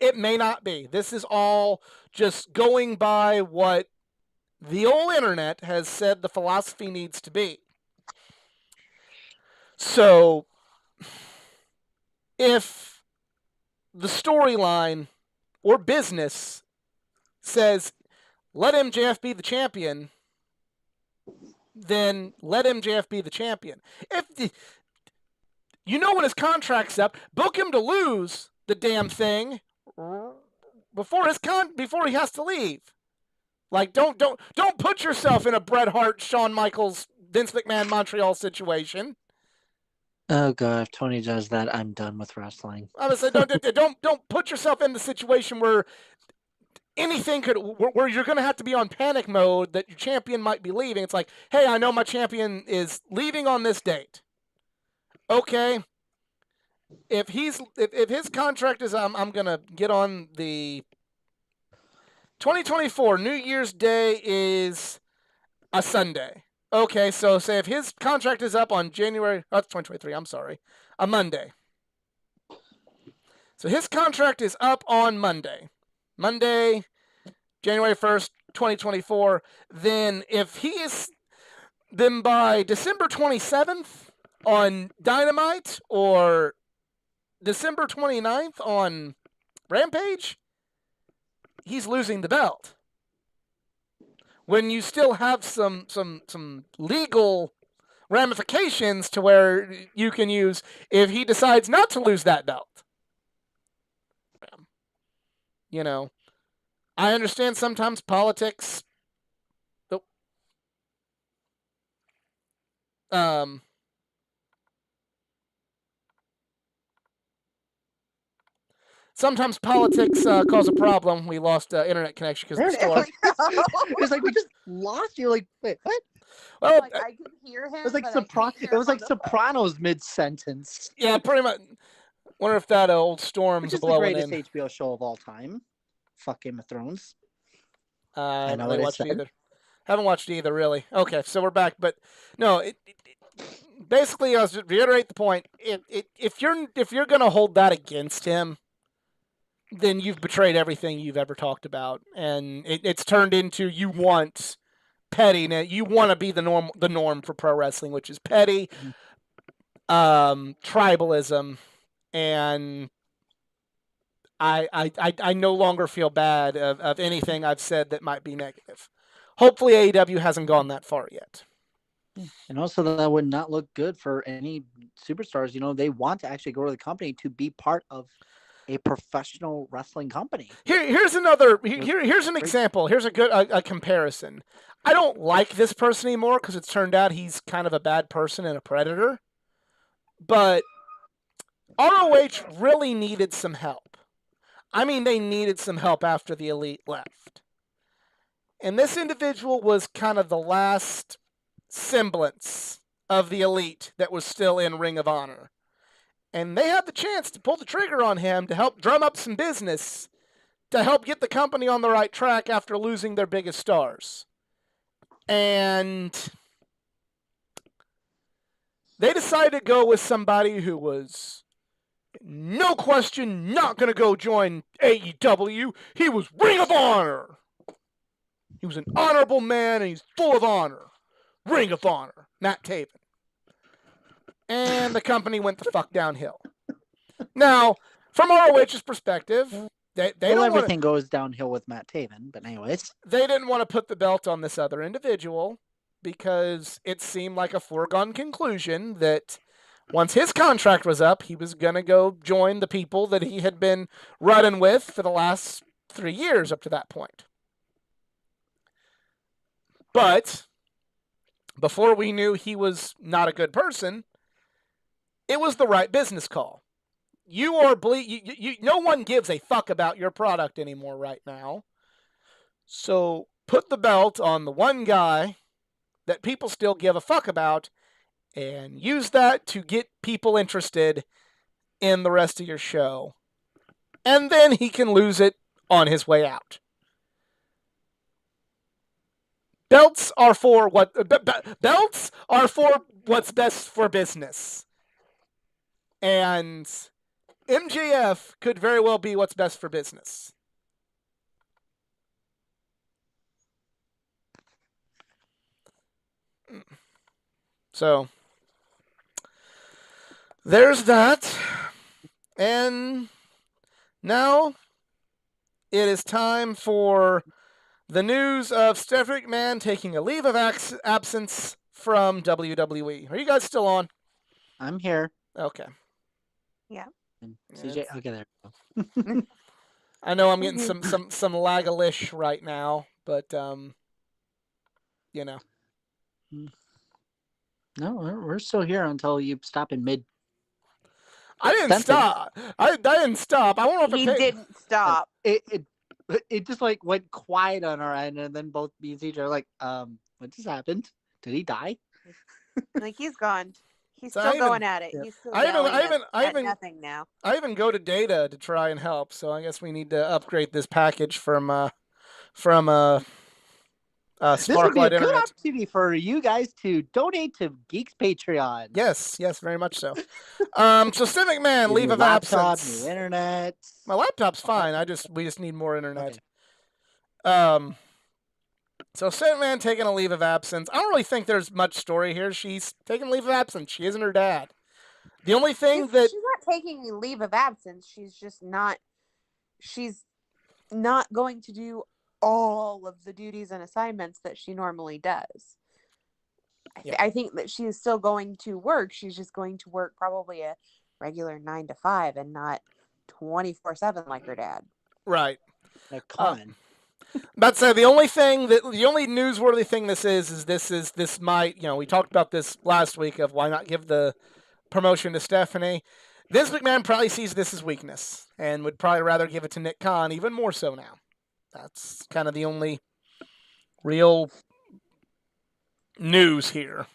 It may not be. This is all just going by what the old internet has said the philosophy needs to be. So, if the storyline or business says, let MJF be the champion, then let MJF be the champion. When his contract's up, book him to lose the damn thing before he has to leave. Like, don't put yourself in a Bret Hart, Shawn Michaels, Vince McMahon, Montreal situation. Oh god, if Tony does that, I'm done with wrestling. I would say don't put yourself in the situation where anything where you're going to have to be on panic mode that your champion might be leaving. It's like, hey, I know my champion is leaving on this date. Okay. If his contract is, I'm going to get on the 2024 New Year's Day is a Sunday. Okay, so say if his contract is up on January, that's 2023, I'm sorry, a Monday. So his contract is up on Monday, January 1st, 2024. Then by December 27th on Dynamite or December 29th on Rampage, he's losing the belt. When you still have some legal ramifications to where you can use if he decides not to lose that belt. I understand sometimes politics. Sometimes politics cause a problem. We lost internet connection because of the storm. It's like we just lost you. Like, wait, what? Well, I could hear him. It was like Sopranos mid-sentence. Yeah, pretty much. Wonder if that old storm's blowing in. Which is the greatest HBO show of all time. Fuck Game of Thrones. I haven't really watched either. Haven't watched either, really. Okay, so we're back. But no, basically, I'll just reiterate the point. If you're gonna hold that against him, then you've betrayed everything you've ever talked about, and it's turned into you want pettiness. You want to be the norm for pro wrestling, which is petty, tribalism, and I no longer feel bad of anything I've said that might be negative. Hopefully AEW hasn't gone that far yet. And also that would not look good for any superstars. They want to actually go to the company to be part of a professional wrestling company. Here's an example. Here's a comparison. I don't like this person anymore because it's turned out he's kind of a bad person and a predator. But ROH really needed some help. I mean, they needed some help after the Elite left. And this individual was kind of the last semblance of the Elite that was still in Ring of Honor. And they had the chance to pull the trigger on him to help drum up some business to help get the company on the right track after losing their biggest stars. And they decided to go with somebody who was, no question, not going to go join AEW. He was Ring of Honor. He was an honorable man, and he's full of honor. Ring of Honor, Matt Taven. And the company went the fuck downhill. Now, from ROH's perspective, they don't everything goes downhill with Matt Taven, but anyways. They didn't want to put the belt on this other individual because it seemed like a foregone conclusion that once his contract was up, he was going to go join the people that he had been running with for the last 3 years up to that point. But before we knew he was not a good person, it was the right business call. No one gives a fuck about your product anymore right now. So put the belt on the one guy that people still give a fuck about and use that to get people interested in the rest of your show. And then he can lose it on his way out. Belts are for belts are for what's best for business. And MGF could very well be what's best for business. So, there's that. And now it is time for the news of Stephanie McMahon taking a leave of absence from WWE. Are you guys still on? I'm here. Okay. Yeah. And CJ, okay, there we go. I know I'm getting some lag-a-lish right now, but you know. No, we're still here until you stop in mid. I didn't stop. I didn't stop. I won't. He didn't stop. It just like went quiet on our end, and then both me and CJ are like, what just happened? Did he die? Like he's gone. He's still going at it. He's still nothing now. I even go to data to try and help, so I guess we need to upgrade this package from Sparklight This would be a good Internet. opportunity for you guys to donate to Geeks Patreon. Yes, very much so. So Stephanie McMahon, leave of absence. New internet. My laptop's fine. We just need more internet. Okay. So Stephanie McMahon taking a leave of absence. I don't really think there's much story here. She's taking leave of absence. She isn't her dad. The only thing she's not taking a leave of absence. She's just not. She's not going to do all of the duties and assignments that she normally does. I think that she is still going to work. She's just going to work probably a regular 9 to 5 and not 24/7 like her dad. Right. Con. But so the only newsworthy thing this might, we talked about this last week of why not give the promotion to Stephanie. Vince McMahon probably sees this as weakness and would probably rather give it to Nick Khan, even more so now. That's kind of the only real news here.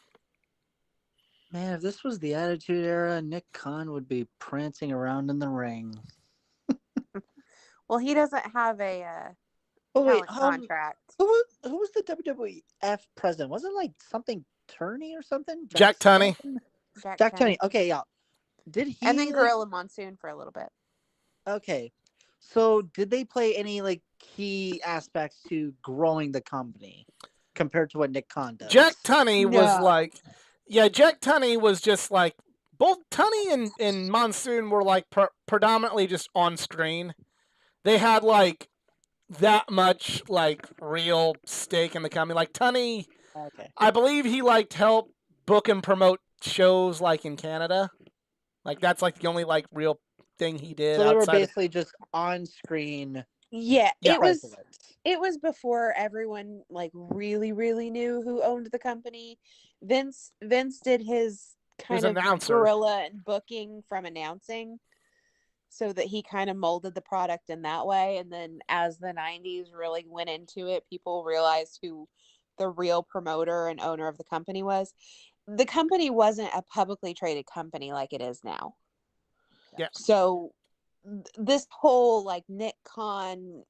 Man, if this was the Attitude Era, Nick Khan would be prancing around in the ring. Well, he doesn't have a contract. Who was the WWF president? Wasn't it like something Turney or something? Jack Tunney. Jack Tunney. Okay, yeah. Did he? And then Gorilla Monsoon for a little bit. Okay, so did they play any key aspects to growing the company compared to what Nick Khan does? Jack Tunney was Jack Tunney was just like both Tunney and Monsoon were predominantly just on screen. They had that much real stake in the company. Tunney, okay. I believe he help book and promote shows in Canada. That's the only real thing he did. So they were basically just on screen. Yeah, it was before everyone really, really knew who owned the company. Vince did his kind of guerrilla and booking from announcing, so that he kind of molded the product in that way. And then as the 90s really went into it, people realized who the real promoter and owner of the company was. The company wasn't a publicly traded company like it is now. Yeah. So this whole like Nick Khan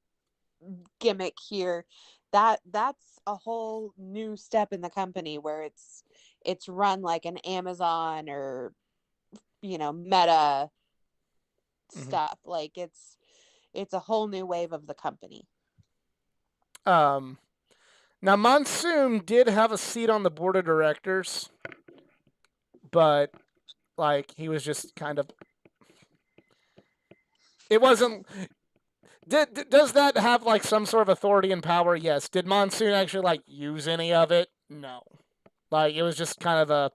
gimmick here, that's a whole new step in the company where it's run like an Amazon or Meta stuff. Like it's a whole new wave of the company. Now Monsoon did have a seat on the board of directors, but like he was just kind of. It wasn't. Does that have like some sort of authority and power? Yes. Did Monsoon actually like use any of it? No. Like it was just kind of a.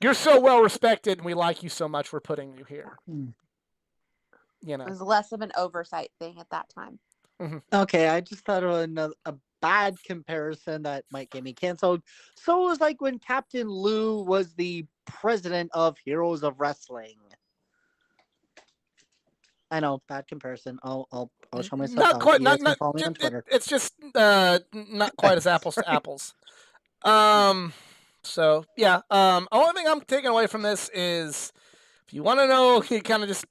You're so well respected, and we like you so much. We're putting you here. It was less of an oversight thing at that time. Okay, I just thought of a bad comparison that might get me canceled. So it was like when Captain Lou was the president of Heroes of Wrestling. I know, bad comparison. I'll show myself Not out. quite. You Not. guys can Not. follow me on Twitter. It's just not quite as apples to apples. So yeah. Only thing I'm taking away from this is, if you want to know, you kind of just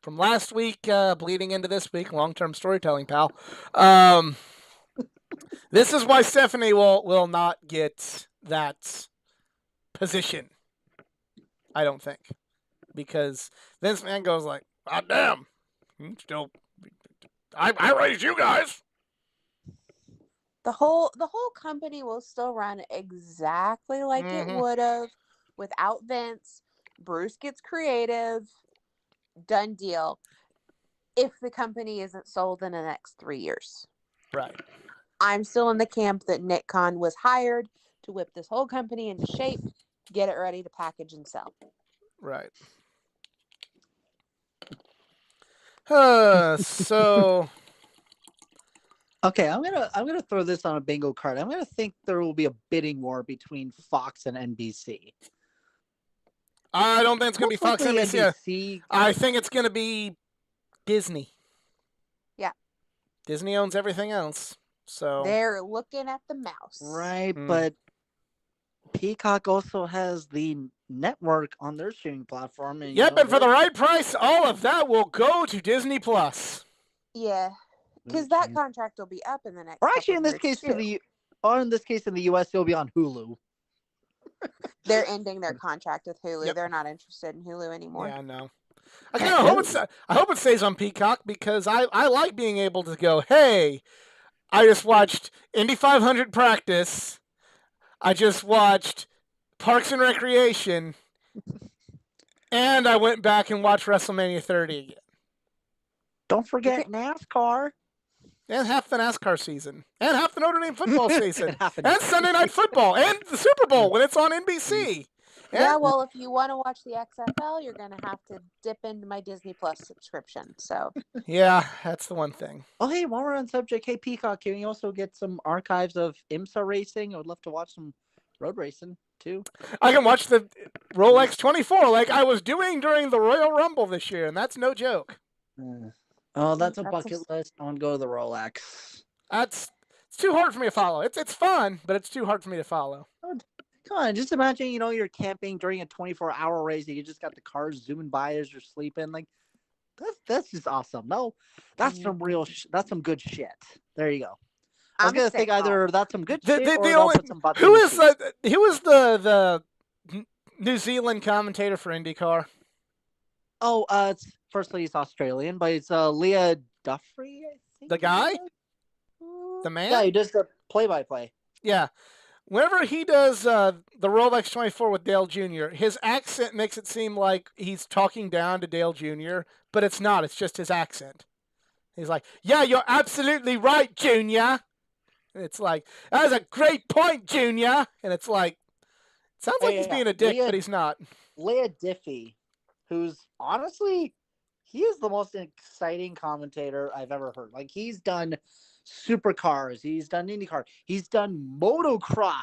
from last week bleeding into this week, long-term storytelling, pal. This is why Stephanie will not get that position. I don't think, because Vince McMahon goes like, "God damn, still, I raised you guys." The whole company will still run exactly like it would have without Vince. Bruce gets creative. Done deal. If the company isn't sold in the next 3 years. Right. I'm still in the camp that Nick Khan was hired to whip this whole company into shape, get it ready to package and sell. Right. So Okay, I'm gonna throw this on a bingo card. I'm gonna think there will be a bidding war between Fox and NBC. I don't think it's gonna be Fox and NBC. NBC. I think it's gonna be Disney. Yeah. Disney owns everything else, so they're looking at the mouse. Right, but Peacock also has the network on their streaming platform. And, yep, and for the right price, all of that will go to Disney Plus. Yeah, because that contract will be up in the next. Or actually, in this case, too. in this case, in the U.S., it'll be on Hulu. They're ending their contract with Hulu. Yep. They're not interested in Hulu anymore. Yeah, no. I kind of hope it stays on Peacock, because I like being able to go, hey, I just watched Indy 500 practice. I just watched Parks and Recreation. And I went back and watched WrestleMania 30 again. Don't forget NASCAR. And half the NASCAR season. And half the Notre Dame football season. And Sunday Night Football. And the Super Bowl when it's on NBC. Yeah, well, if you want to watch the XFL, you're going to have to dip into my Disney Plus subscription. So yeah, that's the one thing. Oh, hey, while we're on subject, hey, Peacock, can you also get some archives of IMSA racing? I would love to watch some road racing, too. I can watch the Rolex 24 like I was doing during the Royal Rumble this year, and that's no joke. Oh, that's a bucket list. I want to go to the Rolex. It's too hard for me to follow. It's fun, but it's too hard for me to follow. Come on, just imagine, you're camping during a 24-hour race. You just got the cars zooming by as you're sleeping. Like, that's just awesome. No, that's some that's some good shit. There you go. I was gonna think either that's some good shit or they'll put some buttons. Who is the New Zealand commentator for IndyCar? Oh, firstly it's Australian, but it's Leah Duffrey, I think. The guy? The man? Yeah, he does the play-by-play. Yeah. Whenever he does the Rolex 24 with Dale Jr., his accent makes it seem like he's talking down to Dale Jr., but it's not. It's just his accent. He's like, yeah, you're absolutely right, Junior. And it's like, that's a great point, Junior. And it's like, it sounds like he's being a dick, but he's not. Leah Diffie, who's honestly, he is the most exciting commentator I've ever heard. Like, he's done supercars, he's done IndyCar, he's done motocross.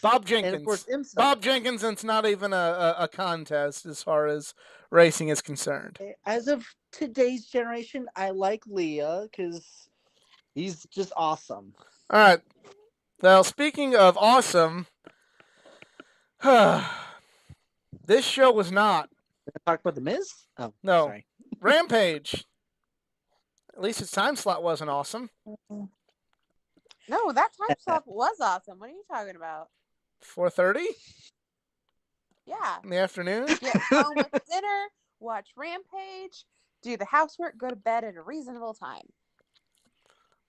Bob Jenkins. And of course, IMSA. Bob Jenkins, and it's not even a contest as far as racing is concerned. As of today's generation, I like Leah because he's just awesome. All right. Well, speaking of awesome, this show was not Talk about the Miz? Oh, No. sorry. Rampage. At least its time slot wasn't awesome. No, that time slot was awesome. What are you talking about? 4:30 Yeah. in the afternoon. Get home with dinner, watch Rampage, do the housework, go to bed at a reasonable time.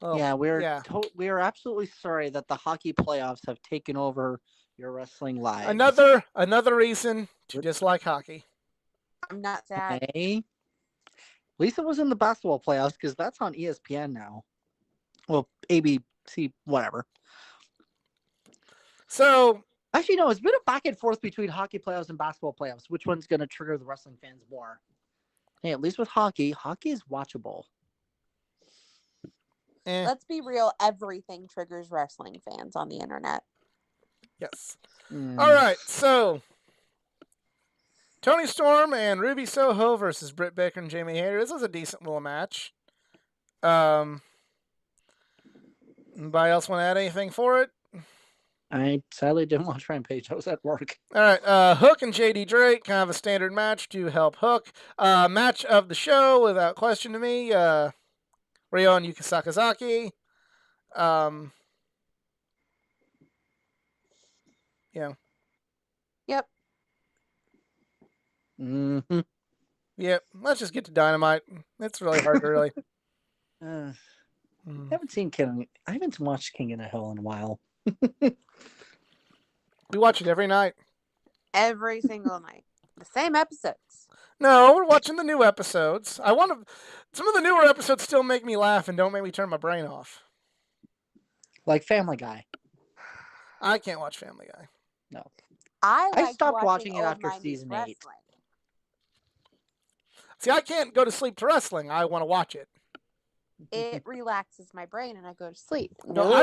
Oh, yeah, yeah. we're absolutely sorry that the hockey playoffs have taken over your wrestling lives. Another reason to dislike hockey. I'm not sad. Hey. At least it was in the basketball playoffs because that's on ESPN now. Well, ABC, whatever. So Actually, no, it's been a back and forth between hockey playoffs and basketball playoffs. Which one's going to trigger the wrestling fans more? Hey, at least with hockey is watchable. Let's be real, everything triggers wrestling fans on the internet. yes. All right, so Toni Storm and Ruby Soho versus Britt Baker and Jamie Hayter. This was a decent little match. Anybody else want to add anything for it? I sadly didn't watch Rampage. I was at work. All right, Hook and JD Drake, kind of a standard match to help Hook. Match of the show, without question to me, Ryo and Yuka Sakazaki. Yeah. Yep. Mm-hmm. Yep. Let's just get to Dynamite. It's really hard to really. I haven't watched King of the Hill in a while. We watch it every night. Every single night. The same episodes. No, we're watching the new episodes. Some of the newer episodes still make me laugh and don't make me turn my brain off. Like Family Guy. I can't watch Family Guy. No. I stopped watching it after season 8. See, I can't go to sleep to wrestling. I want to watch it. It relaxes my brain and I go to sleep. No,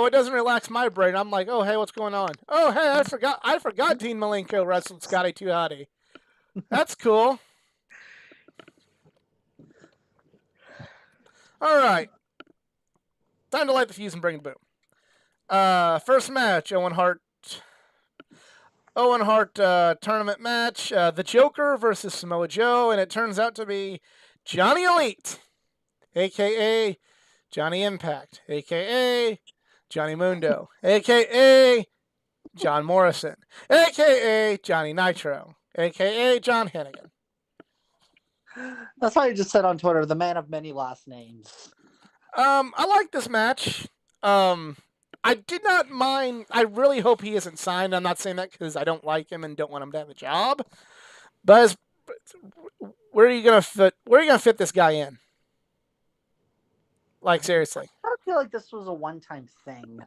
it doesn't relax my brain. I'm like, oh, hey, what's going on? Oh, hey, I forgot Dean Malenko wrestled Scotty 2 Hottie. That's cool. All right. Time to light the fuse and bring the boom. First match, Owen Hart tournament match. The Joker versus Samoa Joe, and it turns out to be Johnny Elite, a.k.a. Johnny Impact, a.k.a. Johnny Mundo, a.k.a. John Morrison, a.k.a. Johnny Nitro, a.k.a. John Hennigan. That's how you just said on Twitter, the man of many last names. I like this match. I did not mind. I really hope he isn't signed. I'm not saying that because I don't like him and don't want him to have a job. But where are you gonna fit this guy in? Like, seriously. I don't feel like this was a one-time thing.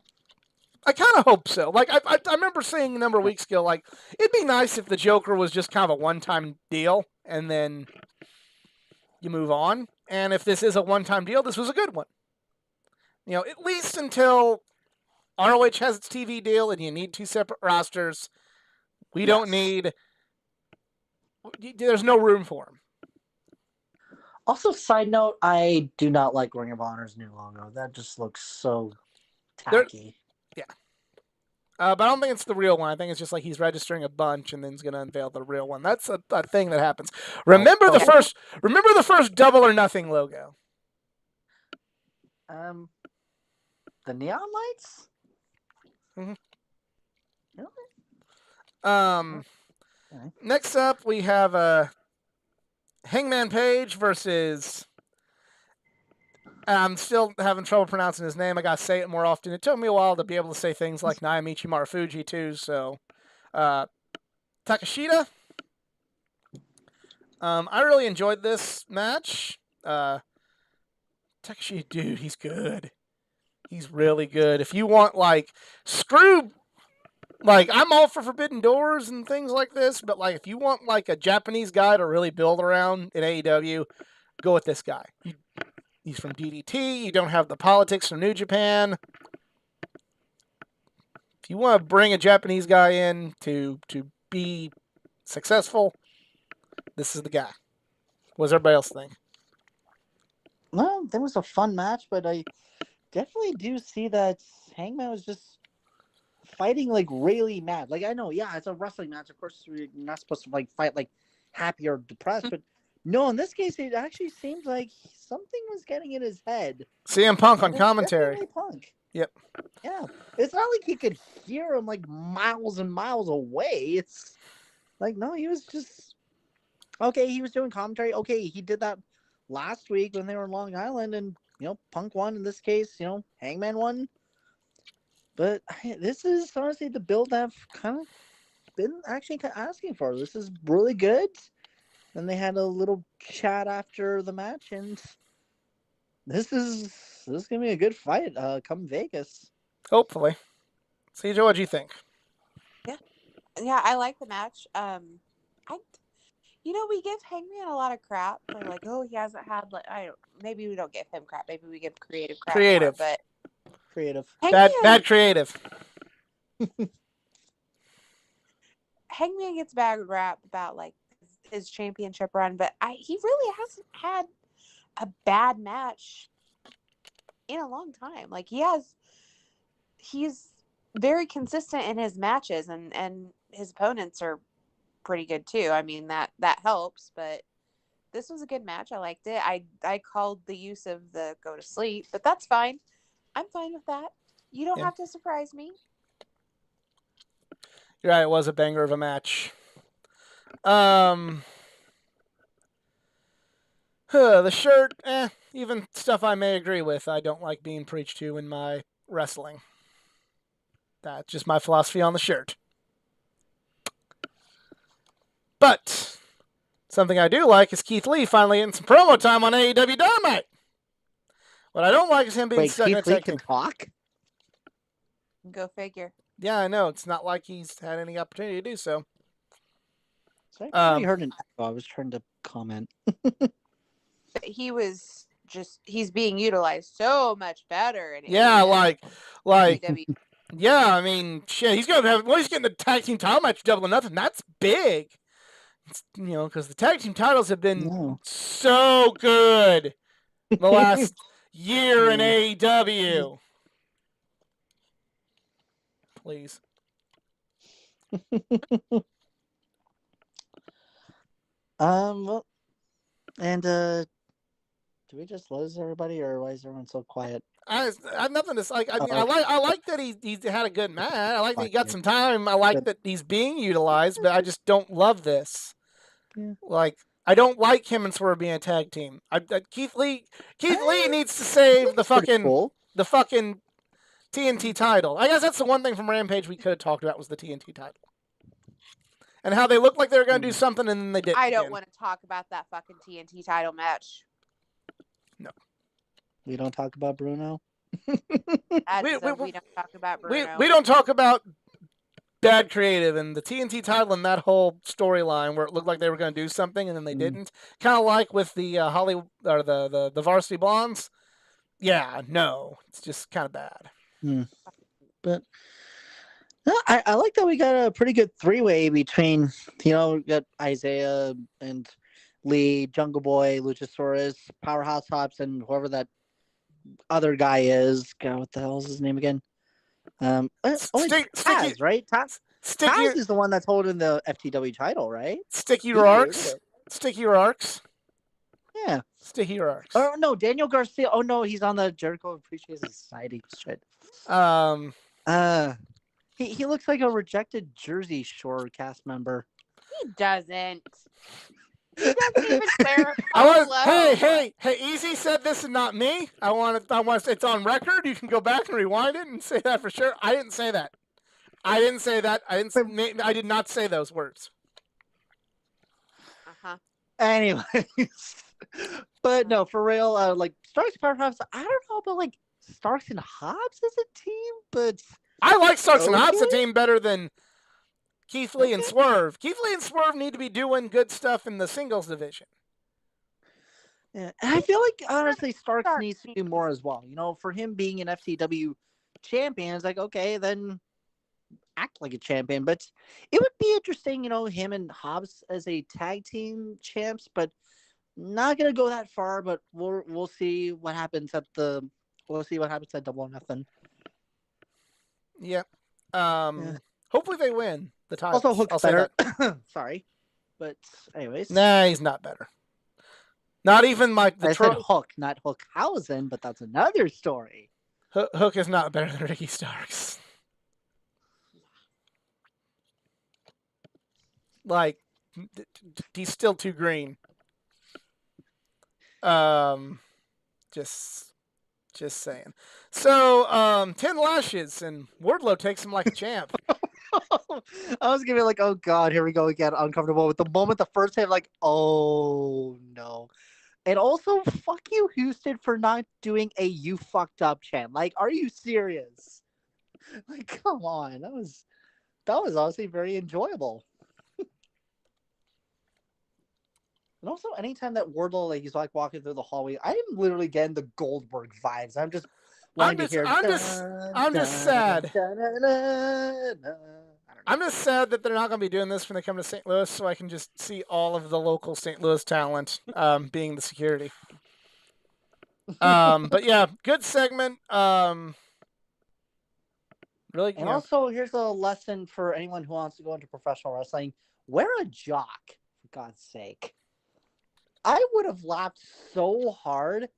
I kind of hope so. Like, I remember saying a number of weeks ago, like, it'd be nice if the Joker was just kind of a one-time deal and then you move on. And if this is a one-time deal, this was a good one. You know, at least until ROH has its TV deal and you need 2 separate rosters. We don't need... There's no room for him. Also, side note, I do not like Ring of Honor's new logo. That just looks so tacky. Yeah. But I don't think it's the real one. I think it's just like he's registering a bunch and then he's going to unveil the real one. That's a thing that happens. Remember the first Double or Nothing logo? The neon lights? Mm-hmm. Really? Okay. Next up, we have Hangman Page versus... I'm still having trouble pronouncing his name. I gotta say it more often. It took me a while to be able to say things like Naomichi Marufuji too. So, Takashita. I really enjoyed this match. Takashita, dude, he's good. He's really good. If you want I'm all for Forbidden Doors and things like this, but if you want a Japanese guy to really build around in AEW, go with this guy. He's from DDT. You don't have the politics from New Japan. If you want to bring a Japanese guy in to be successful, this is the guy. What does everybody else think? Well, that was a fun match, but I definitely do see that Hangman was just fighting like really mad. Like I know, yeah, it's a wrestling match. Of course, we're not supposed to like fight like happy or depressed, but no, in this case, it actually seems like something was getting in his head. CM Punk on And it's commentary. definitely Punk. Yep. Yeah, it's not like he could hear him like miles and miles away. It's like no, he was just okay. He was doing commentary. Okay, he did that last week when they were in Long Island, and Punk won. In this case, Hangman won. But this is honestly the build I've kind of been actually asking for. This is really good. And they had a little chat after the match, and this is gonna be a good fight. Come Vegas. Hopefully. CJ, what do you think? Yeah, I like the match. We give Hangman a lot of crap for like, oh, he hasn't had like maybe we don't give him crap. Maybe we give creative crap more, but creative. Bad creative. Hangman gets bad rap about like his championship run, but he really hasn't had a bad match in a long time. Like he's very consistent in his matches, and his opponents are pretty good too. I mean that helps, but this was a good match. I liked it. I called the use of the go to sleep, but that's fine. I'm fine with that. You don't have to surprise me. You're right, it was a banger of a match. The shirt, even stuff I may agree with, I don't like being preached to in my wrestling. That's just my philosophy on the shirt. But something I do like is Keith Lee finally getting some promo time on AEW Dynamite. What I don't like is him being stuck in a Keith Lee tag team. can talk? Go figure. Yeah, I know. It's not like he's had any opportunity to do so. Sorry, I heard an echo. I was trying to comment. He's being utilized so much better. In Yeah, like AEW. yeah, I mean, shit, he's getting the tag team title match Double or Nothing. That's big. Because the tag team titles have been so good the last year in AEW. Please. Well, and do we just lose everybody, or why is everyone so quiet? I have nothing to say. I mean, I like that he's had a good match. I like that he got some time. I like that he's being utilized, but I just don't love this. Yeah. Like, I don't like him and Swerve being a tag team. Keith Lee needs to save the fucking TNT title. I guess that's the one thing from Rampage we could have talked about was the TNT title. And how they looked like they were going to do something and then they didn't. I don't want to talk about that fucking TNT title match. No. We don't talk about Bruno? We don't talk about Bruno. We don't talk about bad creative and the TNT title and that whole storyline where it looked like they were going to do something and then they didn't. Kind of like with the the Varsity Blondes. Yeah, no, it's just kind of bad. But I like that we got a pretty good three-way between, we got Isaiah and Lee, Jungle Boy, Luchasaurus, Powerhouse Hobbs, and whoever that other guy is. God, what the hell is his name again? Taz, right? Taz is the one that's holding the FTW title, right? Sticky Rarks. Yeah. Sticky Rarks. Oh no, Daniel Garcia. Oh no, he's on the Jericho Appreciation Society. Shit. He looks like a rejected Jersey Shore cast member. He doesn't. He doesn't even wear. Hey! Easy said this and not me. I want it's on record. You can go back and rewind it and say that for sure. I didn't say that. I did not say those words. Anyways, but no, for real. Like Starks Powerhouse. I don't know about like Starks and Hobbs as a team, but I like Starks and Hobbs as a team better than Keith Lee and Swerve. Keith Lee and Swerve need to be doing good stuff in the singles division. Yeah, and I feel like honestly Starks needs to do more as well. For him being an FCW champion, it's like okay, then act like a champion. But it would be interesting, him and Hobbs as a tag team champs. But not gonna go that far. But we'll see what happens at Double or Nothing. Yeah. Hopefully they win the titles. Also, Hook's I'll say better. that. Sorry, but anyways, Nah, he's not better. Not even like the I said Hook, not Hookhausen, but that's another story. Hook is not better than Ricky Starks. Like, he's still too green. Just saying. So, 10 lashes, and Wardlow takes him like a champ. I was gonna be like, oh god, here we go again, uncomfortable. With the moment the first time, like, oh no. And also, fuck you, Houston, for not doing a "you fucked up" chant. Like, are you serious? Like, come on, that was honestly very enjoyable. And also, anytime that Wardlow, like, he's like walking through the hallway, I am literally getting the Goldberg vibes. I'm just wanting to hear. I'm just sad. I don't know. I'm just sad that they're not going to be doing this when they come to St. Louis, so I can just see all of the local St. Louis talent being the security. But yeah, good segment. Really, And also, here's a lesson for anyone who wants to go into professional wrestling: wear a jock, for God's sake. I would have laughed so hard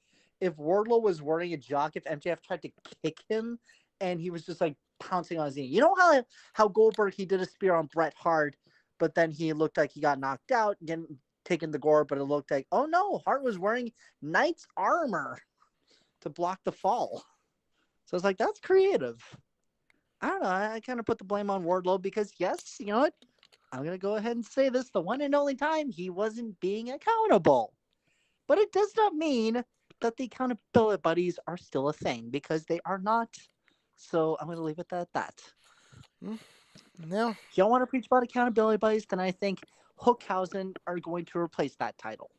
if Wardlow was wearing a jock, if MJF tried to kick him and he was just like pouncing on his knee. You know how Goldberg, he did a spear on Bret Hart, but then he looked like he got knocked out, getting taken the gore, but it looked like, oh no, Hart was wearing knight's armor to block the fall. So it's like, that's creative. I don't know. I kind of put the blame on Wardlow because, yes, you know what? I'm going to go ahead and say this. The one and only time he wasn't being accountable. But it does not mean that the accountability buddies are still a thing, because they are not. So I'm going to leave it at that. No. If you don't want to preach about accountability buddies, then I think Hookhausen are going to replace that title.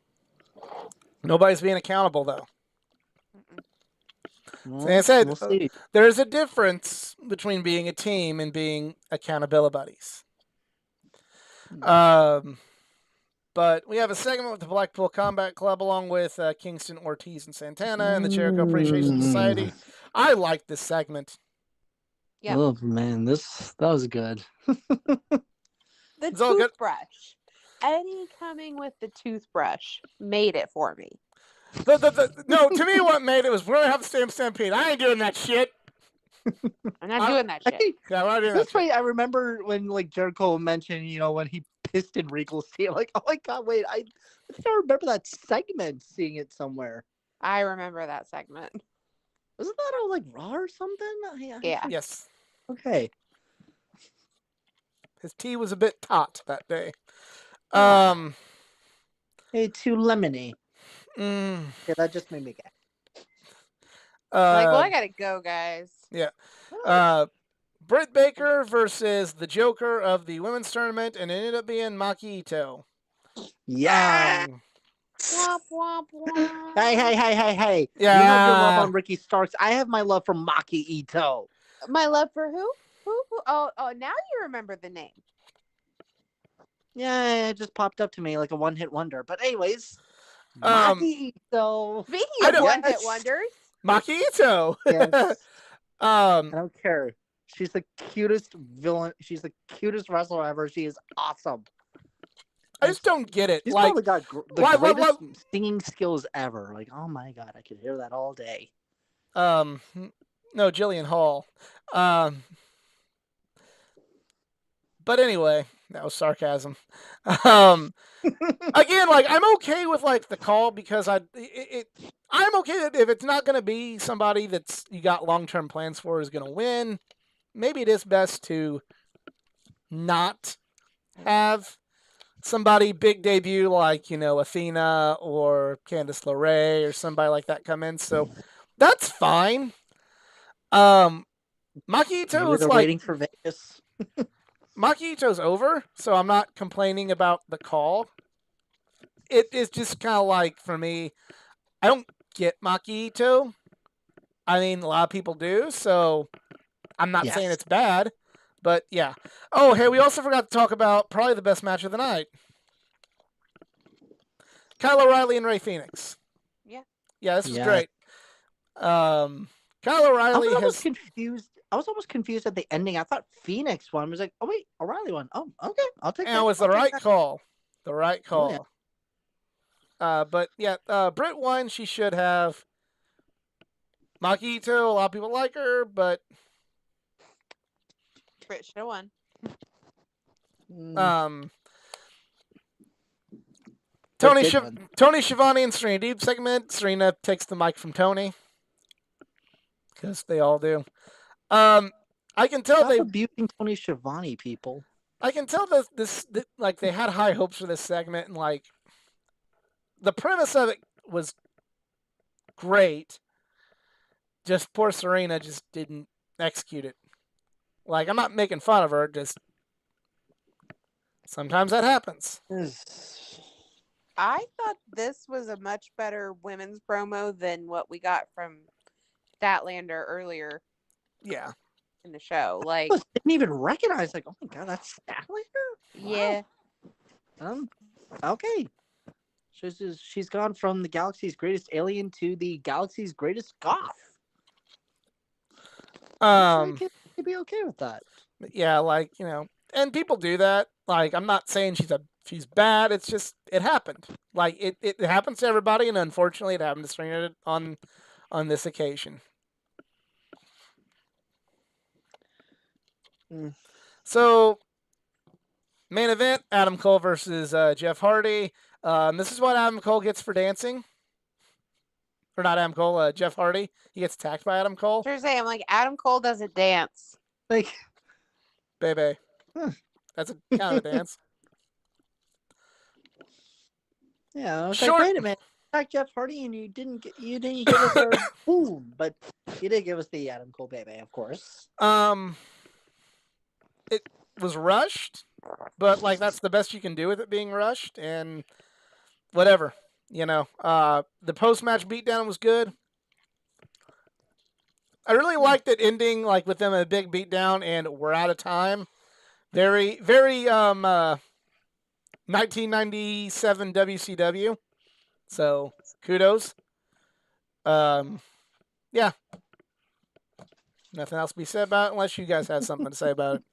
Nobody's being accountable, though. Well, like I said, we'll see. There's a difference between being a team and being accountability buddies. But we have a segment with the Blackpool Combat Club along with Kingston, Ortiz, and Santana and the Jericho Appreciation Society. I like this segment. Yep. Oh man, that was good. The toothbrush. Eddie coming with the toothbrush made it for me. No, to me, what made it was we're gonna have the same stampede. I ain't doing that shit. I'm not doing that shit. Yeah, we're not doing That's that right. shit. I remember when like Jericho mentioned, when he pissed in Regal's team. Like, oh my god, wait! I think I remember that segment, seeing it somewhere. I remember that segment. Wasn't that on like Raw or something? Yeah. Yes. Okay. His tea was a bit taut that day. Hey, too lemony. Yeah, that just made me gay. I gotta go, guys. Yeah. Britt Baker versus the Joker of the women's tournament, and it ended up being Maki Ito. Yeah. Womp, womp, womp. Hey. Yeah. You have your love on Ricky Starks. I have my love for Maki Ito. My love for who? Who? Oh, now you remember the name. Yeah, it just popped up to me like a one-hit wonder. But anyways, Maki Ito. Speaking of one-hit wonders. Maki Ito. Yes. I don't care. She's the cutest villain. She's the cutest wrestler ever. She is awesome. I just don't get it. She's like, probably got the greatest singing skills ever. Like, oh my god, I could hear that all day. No, Jillian Hall. But anyway, that was sarcasm. Again, like, I'm okay with like the call because I'm okay if it's not going to be somebody that's you got long-term plans for is going to win. Maybe it is best to not have somebody big debut like, Athena or Candice LeRae or somebody like that come in. So that's fine. Maki Ito is like waiting for Vegas. Maki Ito's over, so I'm not complaining about the call. It is just kind of like, for me, I don't get Maki Ito. I mean, a lot of people do, so I'm not saying it's bad, but yeah. Oh, hey, we also forgot to talk about probably the best match of the night. Kyle O'Reilly and Rey Fenix. Yeah. Yeah, this was great. Kyle O'Reilly I was confused I was almost confused at the ending. I thought Phoenix won. I was like, oh wait, O'Reilly won. Oh, okay, I'll take And that. it was I'll the take right that. call. The right Oh, yeah. call. But yeah, Brit won. She should have. Makito, a lot of people like her, but Brit should have won. um, Brit Tony did win. Schiavone and Serena Deeb segment. Serena takes the mic from Tony because they all do. I can tell Stop they. abusing Tony Schiavone, people. I can tell that like they had high hopes for this segment, and like the premise of it was great. Just poor Serena just didn't execute it. Like, I'm not making fun of her, just sometimes that happens. I thought this was a much better women's promo than what we got from Statlander earlier Yeah. in the show. Like, Didn't even recognize. Like, oh my god, that's Statlander. yeah, Okay. She's gone from the galaxy's greatest alien to the galaxy's greatest goth. I can be okay with that. Yeah, like, and people do that. Like, I'm not saying she's bad. It's just it happened. Like it happens to everybody, and unfortunately, it happened to Serena on this occasion. So, main event: Adam Cole versus Jeff Hardy. This is what Adam Cole gets for dancing. Or not Adam Cole, Jeff Hardy. He gets attacked by Adam Cole. sure say I'm like Adam Cole doesn't dance. Like, baby, that's a kind of a dance. Yeah, I was like, wait a minute, attack Jeff Hardy, and you didn't give us our boom, but you did give us the Adam Cole baby, of course. It was rushed, but like that's the best you can do with it being rushed, and whatever. The post-match beatdown was good. I really liked it ending like with them a big beatdown, and we're out of time. Very, very 1997 WCW. So kudos. Yeah. Nothing else to be said about it unless you guys have something to say about it.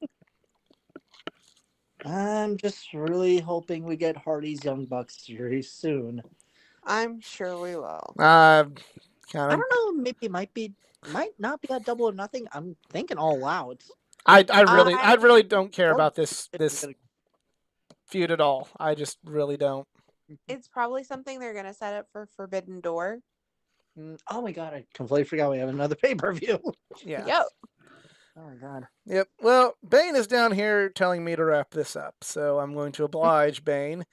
I'm just really hoping we get Hardy's Young Bucks series soon. I'm sure we will. I don't know. Maybe it might not be a Double or Nothing. I'm thinking All Out. I really don't care about this feud at all. I just really don't. It's probably something they're gonna set up for Forbidden Door. Oh my god, I completely forgot we have another pay-per-view. Yeah. Yep. Oh my god. Yep. Well, Bane is down here telling me to wrap this up, so I'm going to oblige Bane.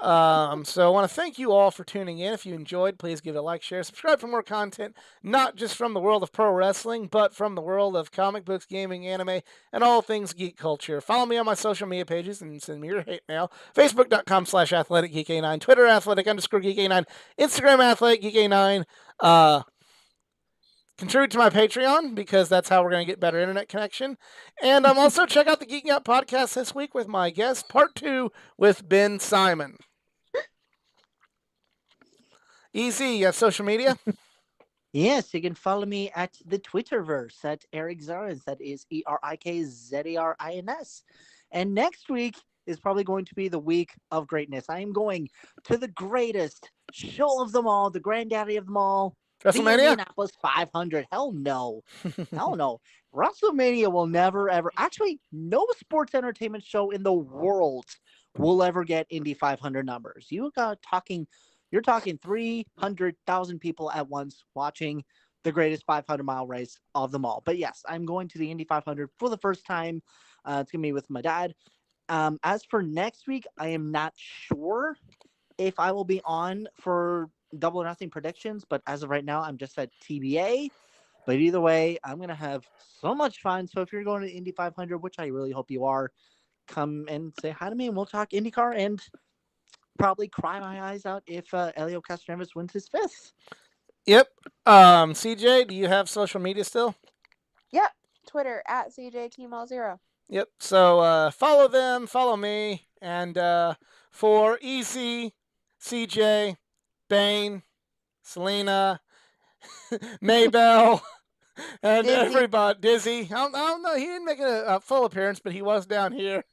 So I want to thank you all for tuning in. If you enjoyed, please give it a like, share, subscribe for more content, not just from the world of pro wrestling, but from the world of comic books, gaming, anime, and all things geek culture. Follow me on my social media pages and send me your hate mail. Facebook.com/AthleticGeekA9, Twitter Athletic_GeekA9, Instagram AthleticGeekA9. Contribute to my Patreon because that's how we're going to get better internet connection. And also check out the Geeking Out podcast this week with my guest, part 2 with Ben Simon. Easy, you have social media? Yes, you can follow me at the Twitterverse at Eric Zarins. That is ErikZarins. And next week is probably going to be the week of greatness. I am going to the greatest show of them all, the granddaddy of them all. WrestleMania? The Indianapolis 500. Hell no. Hell no. WrestleMania will never, ever. Actually, no sports entertainment show in the world will ever get Indy 500 numbers. You're talking 300,000 people at once watching the greatest 500-mile race of them all. But yes, I'm going to the Indy 500 for the first time. It's going to be with my dad. As for next week, I am not sure if I will be on for Double or Nothing predictions, but as of right now, I'm just at TBA. But either way, I'm going to have so much fun. So if you're going to Indy 500, which I really hope you are, come and say hi to me and we'll talk IndyCar and probably cry my eyes out if Elio Castroneves wins his 5th. Yep. CJ, do you have social media still? Yep. Twitter at CJTMall0. Yep. So follow them, follow me, and for Easy, CJ, Bane, Selena, Maybell, And Dizzy. everybody, Dizzy. I don't know. He didn't make a full appearance, but he was down here.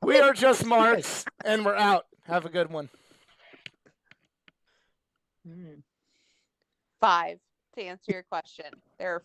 We are just Marks, and we're out. Have a good one. 5 to answer your question. There are